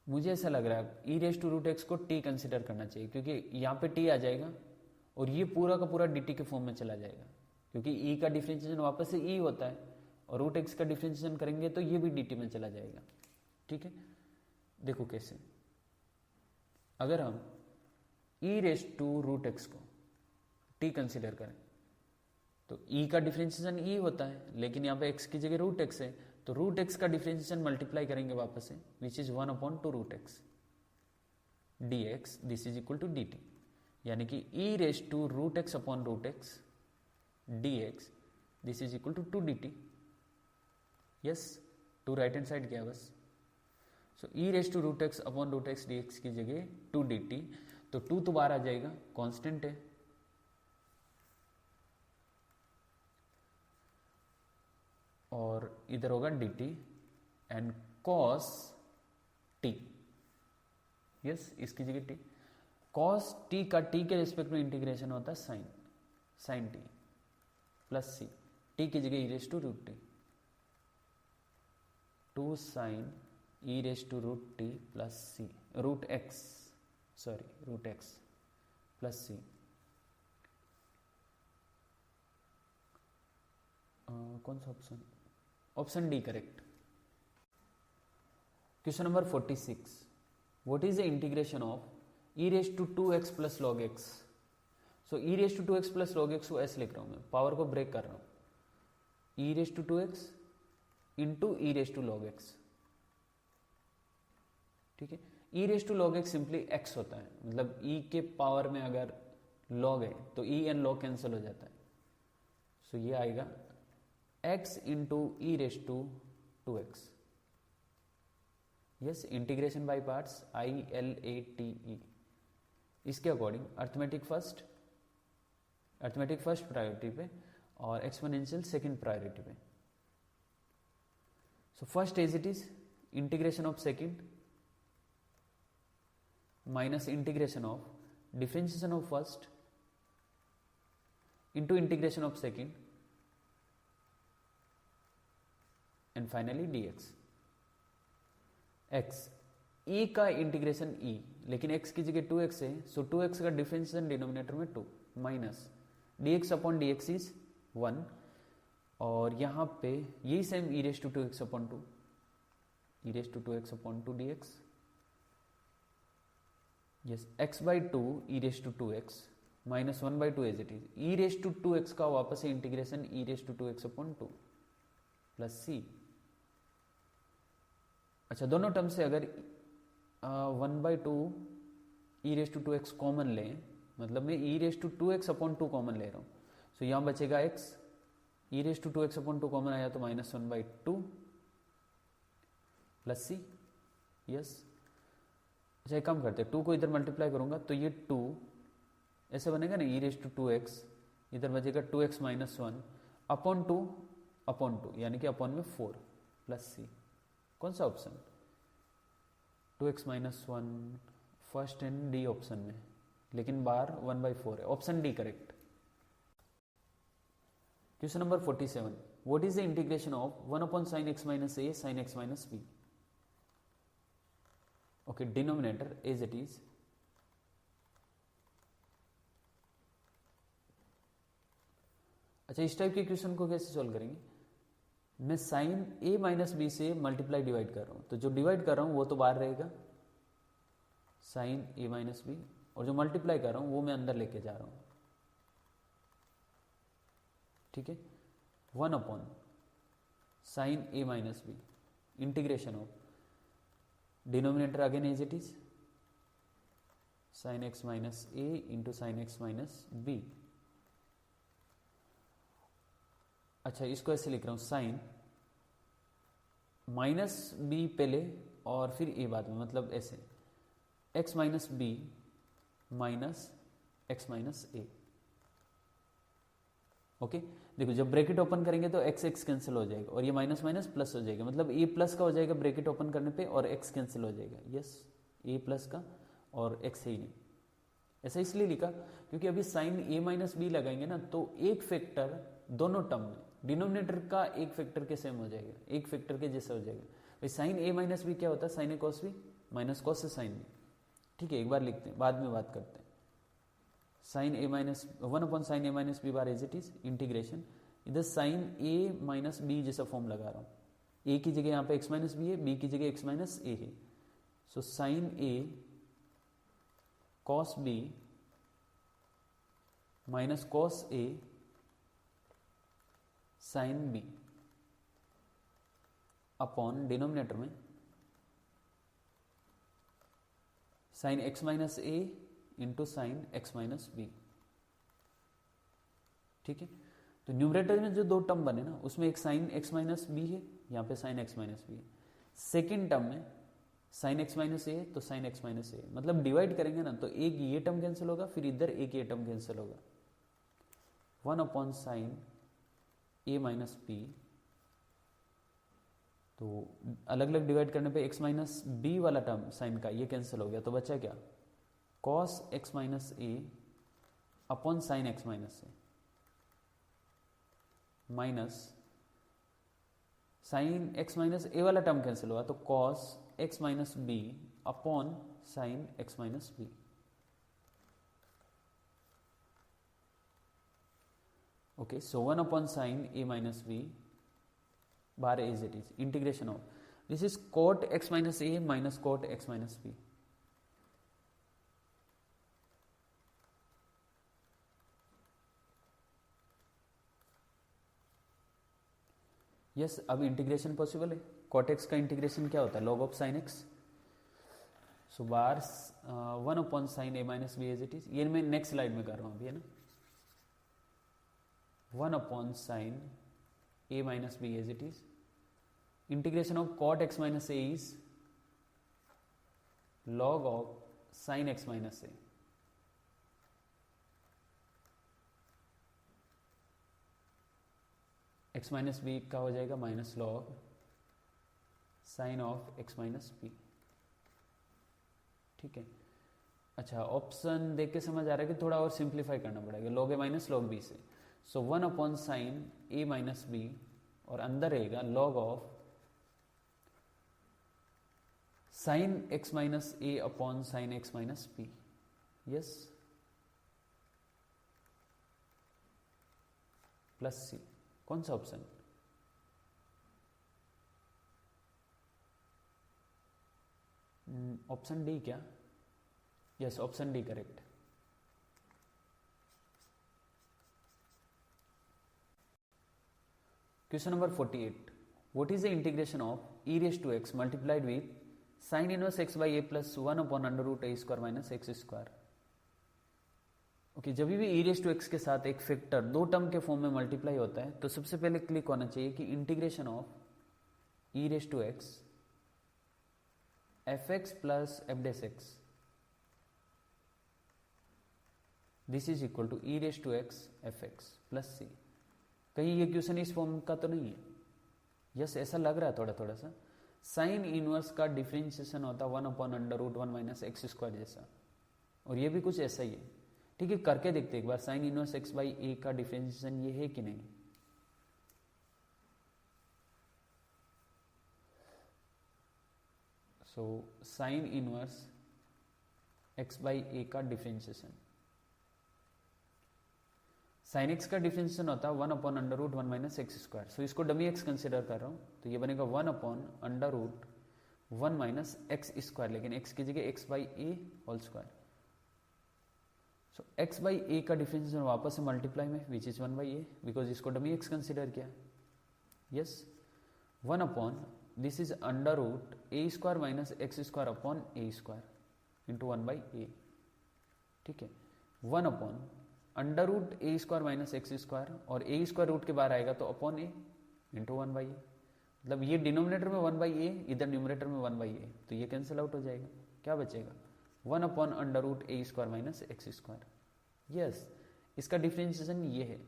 मुझे ऐसा लग रहा है e raise to root x को टी कंसिडर करना चाहिए क्योंकि यहाँ पे टी आ जाएगा और ये पूरा का पूरा dt के फॉर्म में चला जाएगा क्योंकि e का डिफरेंशिएशन वापस से e होता है और रूट एक्स का डिफरेंशिएशन करेंगे तो ये भी dt में चला जाएगा. ठीक है, देखो कैसे. अगर हम e raise to root x को t कंसिडर करें तो e का डिफरेंशिएशन e होता है लेकिन यहाँ पे x की जगह रूट एक्स है तो रूट एक्स का डिफरेंशिएशन मल्टीप्लाई करेंगे वापस से which is 1/2 root x dx this is equal to dt यानी कि e raise to root x upon root x dx this is equal to 2dt. Yes, to right hand side गया बस. So e raise to root x upon root x dx की जगह 2dt तो 2 तो बाहर आ जाएगा, कांस्टेंट है. और इधर होगा dt and cos t. Yes, इसकी जगह t. cos t का t के रिस्पेक्ट में इंटीग्रेशन होता है sin t plus c. t की जगह e raise to root t 2 sin e raise to root t plus c root x plus c. कौन सा option? Option D correct. Question number 46. What is the integration of e raise to 2x plus log x. So e raise to 2x plus log x को ऐसे लिख रहा हूं मैं, पावर को ब्रेक कर रहा हूं. e raise to 2x into e raise to log x. ठीक है, e raise to log x simply x होता है, मतलब e के पावर में अगर log है तो e एंड log कैंसिल हो जाता है. सो ये आएगा x into e raise to 2x. Yes, integration by parts ILATE. इसके अकॉर्डिंग अर्थमेटिक फर्स्ट प्रायोरिटी पे और एक्सपोनेंशियल सेकंड प्रायोरिटी पे. So first as it is integration of second minus integration of differentiation of first into integration of second and finally dx. x e का इंटीग्रेशन e लेकिन x की जगह 2x है सो 2x का डिफरेंशिएशन डिनोमिनेटर में 2 minus dx upon dx is 1 और यहां पे यही same e raise to 2x upon 2 e raise to 2x upon 2 dx. Yes, x by 2 e raise to 2x minus 1 by 2 as it is. e raise to 2x का वापस से integration e raise to 2x upon 2 plus c. अच्छा, दोनों टर्म से अगर 1 by 2 e raise to 2x common लें, मतलब मैं e raise to 2x upon 2 common ले रहा हूँ, सो यहाँ बचेगा x. E raise to 2x upon 2 common आया तो minus 1 by 2 plus c. Yes, अच्छा एक काम करते हैं, 2 को इधर मल्टीप्लाई करूंगा तो ये 2 ऐसे बनेगा ना, ई रेस टू 2x इधर बचेगा 2x माइनस 1 अपॉन 2 यानी कि अपॉन में 4 प्लस c. कौन सा option? 2x minus 1 first and D option में, लेकिन बार 1/4 है. Option D correct. Question number 47. What is the integration of 1 upon sine x minus a sine x minus b. Okay, denominator as it is. अच्छा, इस टाइप के क्वेश्चन को कैसे सॉल्व करेंगे? मैं साइन ए माइनस बी से मल्टीप्लाई डिवाइड कर रहा हूं तो जो डिवाइड कर रहा हूं वो तो बाहर रहेगा साइन ए माइनस बी, और जो मल्टीप्लाई कर रहा हूं वो मैं अंदर लेके जा रहा हूं. ठीक है, 1 upon sine a minus b integration of denominator again as it is sine x minus a into sine x minus b. अच्छा, इसको ऐसे लिख रहा हूं, साइन माइनस बी पहले और फिर ए बाद में, मतलब ऐसे x minus b minus x minus a. Okay देखो जब ब्रैकेट ओपन करेंगे तो एक्स एक्स कैंसिल हो जाएगा और ये माइनस माइनस प्लस हो जाएगा, मतलब ए प्लस का हो जाएगा ब्रैकेट ओपन करने पे और एक्स कैंसिल हो जाएगा। यस ए प्लस का और एक्स है ही नहीं। ऐसा इसलिए लिखा क्योंकि अभी साइन ए माइनस बी लगाएंगे ना तो एक फैक्टर दोनों टर्म में डिनोमिनेटर का एक फैक्टर के सेम हो जाएगा, एक फैक्टर के जैसा हो जाएगा। भाई साइन ए माइनस बी क्या होता है, sign a cos b minus cos से साइन बी। ठीक है एक बार लिखते हैं बाद में बात करते हैं। Sine a minus 1 sine a minus b बार एज इट इज इंटीग्रेशन, इधर साइन ए माइनस बी जैसा फॉर्म लगा रहा हूं, ए की जगह यहाँ पे एक्स माइनस बी है, बी की जगह एक्स माइनस ए है। So sine a cos b minus cos a sine b upon denominator में sine x minus a into sine x minus b. ठीक है तो न्यूमरेटर में जो दो टर्म बने ना उसमें एक साइन एक्स माइनस बी है, यहाँ पे साइन एक्स माइनस बी है। सेकेंड टर्म में साइन एक्स माइनस ए तो साइन एक्स माइनस ए, मतलब डिवाइड करेंगे ना तो एक ये टर्म कैंसिल होगा फिर इधर एक ये टर्म कैंसिल होगा। 1 साइन ए माइनस बी, तो अलग अलग डिवाइड करने पे एक्स माइनस बी वाला टर्म साइन का ये कैंसिल हो गया, तो बचा क्या cos x minus a upon sine x minus a minus sine x minus a वाला टर्म कैंसिल हुआ तो cos x minus b upon sine x minus b. Okay so 1 sine a minus b बार as it is integration of this is cot x minus a minus cot x minus b. Yes अब इंटीग्रेशन पॉसिबल है। कॉट एक्स का इंटीग्रेशन क्या होता है log of sine x. So बार 1 sine a minus b as it is, ये मैं नेक्स्ट स्लाइड में कर रहा हूं अभी है ना। 1 sine a minus b as it is integration of cot x minus a is log of sine x minus a. X minus b का हो जाएगा minus log sine of x minus b. ठीक है अच्छा ऑप्शन देख के समझ आ रहा है कि थोड़ा और सिंप्लीफाई करना पड़ेगा log a minus log b से। So 1 sine a minus b और अंदर रहेगा log of sine x minus a upon sine x minus b. Yes plus सी, कौन सा ऑप्शन ऑप्शन डी क्या। Yes option D correct. Question number 48 what is the integration of e raise to x multiplied with sine inverse x by a plus 1/√a² minus x square. Okay जब भी ई रेज टू एक्स के साथ एक फैक्टर दो टर्म के फॉर्म में मल्टीप्लाई होता है तो सबसे पहले क्लिक होना चाहिए कि integration of e raise to x f x plus f dash x this is equal to e raise to x f x plus c. कहीं ये क्वेश्चन इस फॉर्म का तो नहीं है। यस ऐसा लग रहा है थोड़ा थोड़ा सा। साइन इनवर्स का डिफरेंशिएशन होता 1/√1 माइनस एक्स स्क्वायर जैसा, और ये भी कुछ ऐसा ही है। ठीक है करके देखते एक बार sine inverse x by a का डिफरेंशिएशन ये है कि नहीं। So sine inverse x by a का डिफरेंशिएशन, साइन एक्स का डिफरेंशिएशन होता है 1/√1 माइनस एक्स स्क्वायर। सो इसको डमी एक्स कंसिडर कर रहा हूं तो ये बनेगा 1/√1 माइनस एक्स स्क्वायर, लेकिन एक्स की जगह x by a whole square. So x by a का डिफरेंशिएशन वापस से मल्टीप्लाई में विच इज 1/a बिकॉज इसको डमी एक्स कंसिडर किया। Yes 1 this is √a² minus x square upon a square into 1/a। ठीक है 1/√a² माइनस एक्स स्क्वायर और ए स्क्वायर रूट के बाहर आएगा तो अपॉन ए इंटू 1/a। मतलब ये डिनोमिनेटर में 1/a इधर न्यूमरेटर में 1/a, तो ये कैंसिल आउट हो जाएगा। क्या बचेगा 1/√a² minus x square. Yes इसका डिफरेंशिएशन ये है,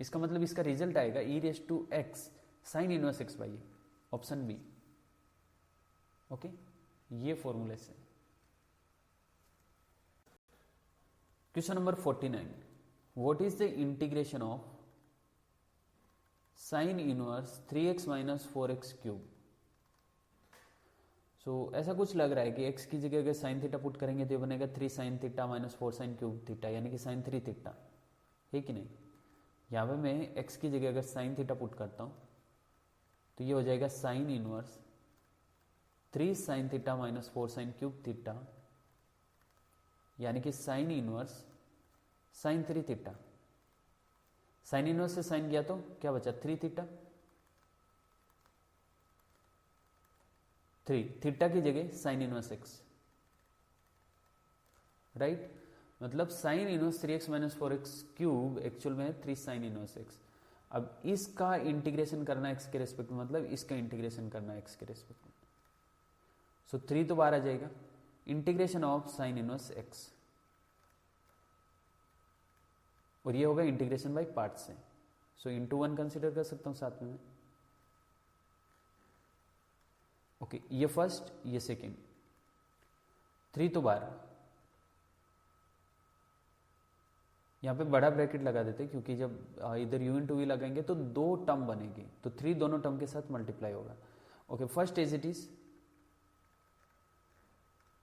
इसका मतलब इसका रिजल्ट आएगा e raise to x sine inverse x by a, option B. Okay, ये फॉर्मूले से। Question number 49, what is the integration of sine inverse 3x minus 4x cube. So ऐसा कुछ लग रहा है कि x की जगह अगर साइन थीटा पुट करेंगे तो ये बनेगा 3 sine theta minus 4 sine cube theta, यानी कि साइन 3 थीटा, है कि नहीं। यहाँ पे मैं x की जगह अगर साइन थीटा पुट करता हूँ तो ये हो जाएगा sine inverse 3 sine theta minus 4 sine cube theta, यानी कि sine inverse sine 3 theta. Sine inverse से साइन गया तो क्या बचा, 3 थीटा, 3 थीटा की जगह साइन इनवर्स एक्स, राइट। मतलब sign inverse 3x minus 4x cube actual में 3 साइन इनवर्स एक्स। अब इसका इंटीग्रेशन करना एक्स के रेस्पेक्ट में, मतलब इसका इंटीग्रेशन करना एक्स के रेस्पेक्ट में। सो 3 तो बाहर आ जाएगा, integration of sine inverse x, और ये होगा इंटीग्रेशन बाय पार्ट से। सो इंटू 1 कंसिडर कर सकता हूं साथ में। ओके, ये फर्स्ट, ये सेकेंड, 3 तो बाहर। यहां पे बड़ा ब्रैकेट लगा देते क्योंकि जब इधर u इंटू वी लगाएंगे तो 2 टर्म बनेगी, तो 3 दोनों टर्म के साथ मल्टीप्लाई होगा। Okay, first as it is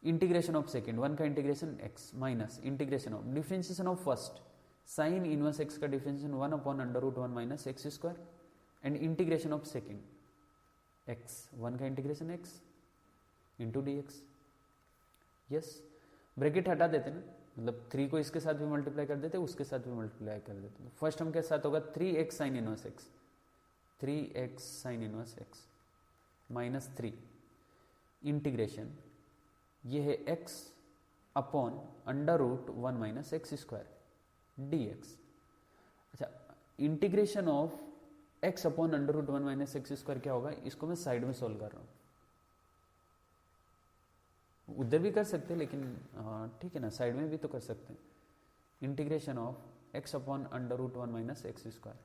integration of second, 1 का integration x minus integration of differentiation of first sine inverse x का differentiation 1 upon under root 1 minus x square, and integration of second x, 1 का integration x into d x. Yes, bracket हटा देते ना, मतलब 3 को इसके साथ भी मल्टीप्लाई कर देते, उसके साथ भी मल्टीप्लाई कर देते। तो फर्स्ट टर्म के साथ होगा 3x sine inverse x, 3x sine inverse x minus 3 integration, ये है x upon under root 1 minus x square dx। अच्छा, integration of x upon under root 1 minus x square क्या होगा, इसको मैं साइड में सोल्व कर रहा हूं। उधर भी कर सकते हैं लेकिन ठीक है ना, साइड में भी तो कर सकते हैं। Integration of x upon under root 1 minus x square.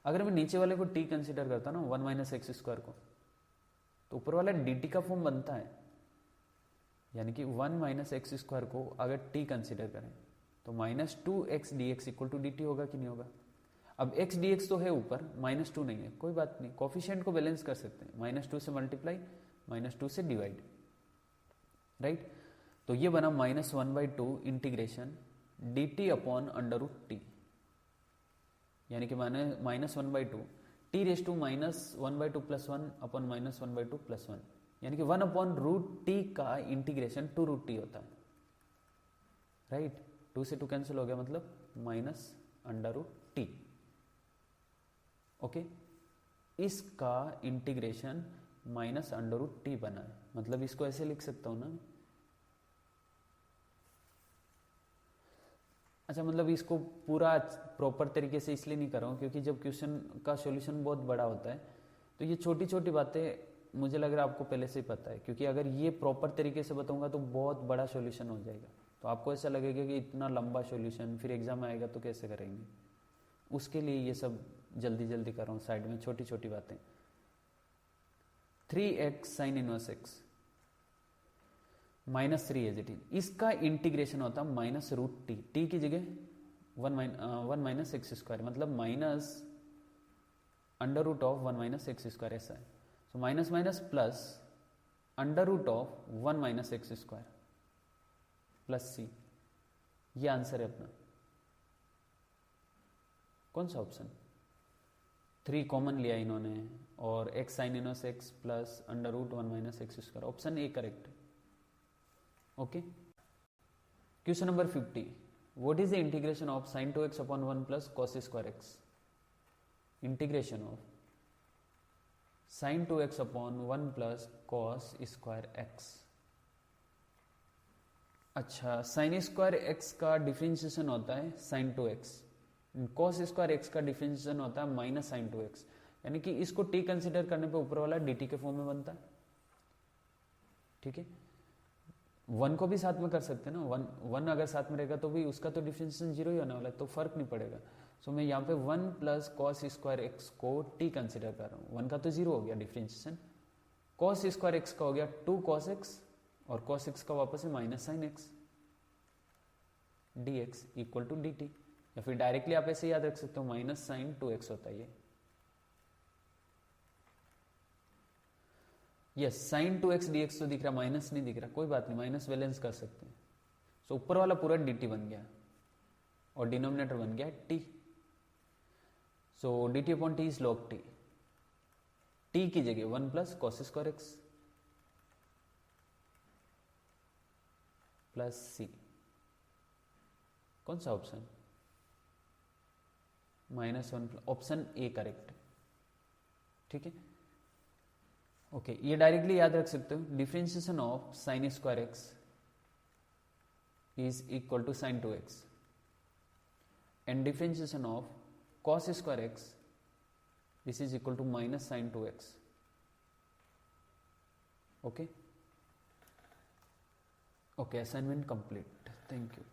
अगर मैं नीचे वाले को t कंसिडर करता हूं ना, 1 माइनस एक्स स्क्वायर को, तो ऊपर वाला dt का फॉर्म बनता है, यानी कि 1 माइनस एक्स स्क्वायर को अगर t कंसिडर करें तो minus 2x dx equal to dt होगा कि नहीं होगा। अब x dx तो है ऊपर, माइनस 2 नहीं है, कोई बात नहीं, कोफिशिएंट को बैलेंस कर सकते हैं, माइनस 2 से मल्टीप्लाई, माइनस 2 से डिवाइड, राइट। तो ये बना minus 1/2 integration dt upon under root t, यानी कि minus 1/2 t raise to minus 1/2 plus 1 upon minus 1/2 plus 1, यानी कि 1 अपॉन रूट टी का इंटीग्रेशन 2 रूट टी होता है, राइट। 2 से 2 कैंसिल हो गया, मतलब minus under root t. Okay, इसका integration minus under root t बना है, मतलब इसको ऐसे लिख सकता हूं ना। अच्छा, मतलब इसको पूरा प्रॉपर तरीके से इसलिए नहीं कर रहा हूं क्योंकि जब क्वेश्चन का सॉल्यूशन बहुत बड़ा होता है तो ये छोटी छोटी बातें मुझे लग रहा है आपको पहले से ही पता है, क्योंकि अगर ये प्रॉपर तरीके से बताऊंगा तो बहुत बड़ा सॉल्यूशन हो जाएगा, तो आपको ऐसा लगेगा कि इतना लंबा सॉल्यूशन फिर एग्जाम में आएगा तो कैसे करेंगे। उसके लिए ये सब जल्दी जल्दी कर रहा हूँ, साइड में छोटी छोटी बातें। 3x sine inverse x minus 3 as it is, इसका इंटीग्रेशन होता है माइनस रूट टी, टी की जगह 1 माइनस एक्स स्क्वायर, मतलब minus under root of 1 minus x square, ऐसा है। So minus minus plus under root of 1 minus x square plus c, ये आंसर है अपना। कौन सा ऑप्शन, 3 कॉमन लिया इन्होंने और x sine inverse x plus under root 1 minus x square, option A correct. Okay, question number 50, what is the integration of sine 2x upon 1 plus cos square x। Integration of sine 2x upon 1 plus cos square x। अच्छा, साइन स्क्वायर x का डिफरेंशिएशन होता है sine 2x, cos square x का डिफरेंशिएशन होता है माइनस साइन 2x, यानी कि इसको t कंसिडर करने पे ऊपर वाला dt के फॉर्म में बनता है, ठीक है। 1 को भी साथ में कर सकते हैं ना, 1 अगर साथ में रहेगा तो भी उसका तो डिफरेंशिएशन 0 ही होने वाला है, तो फर्क नहीं पड़ेगा। सो मैं यहाँ पे 1 प्लस कॉस स्क्वायर एक्स को t कंसिडर कर रहा हूँ. 1 का तो 0 हो गया डिफ्रेंशिएशन. कॉस स्क्वायर एक्स का हो गया 2 कॉस एक्स और कॉस एक्स का वापस से minus sine x d x equal to d t. या फिर डायरेक्टली आप ऐसे याद रख सकते हो माइनस साइन 2x होता है ये. यस साइन 2x dx तो दिख रहा, माइनस नहीं दिख रहा, कोई बात नहीं, माइनस बैलेंस कर सकते हैं. सो ऊपर वाला पूरा dt बन गया और डिनोमिनेटर बन गया t. So dt upon t is log t. t की जगह 1 plus cos square x plus सी. कौन सा ऑप्शन? -1 option A correct. ठीक है, ओके. ये डायरेक्टली याद रख सकते हो. Differentiation of sine square x is equal to sine 2x and differentiation of cos square x this is equal to minus sine 2x. Okay, okay, assignment complete. Thank you.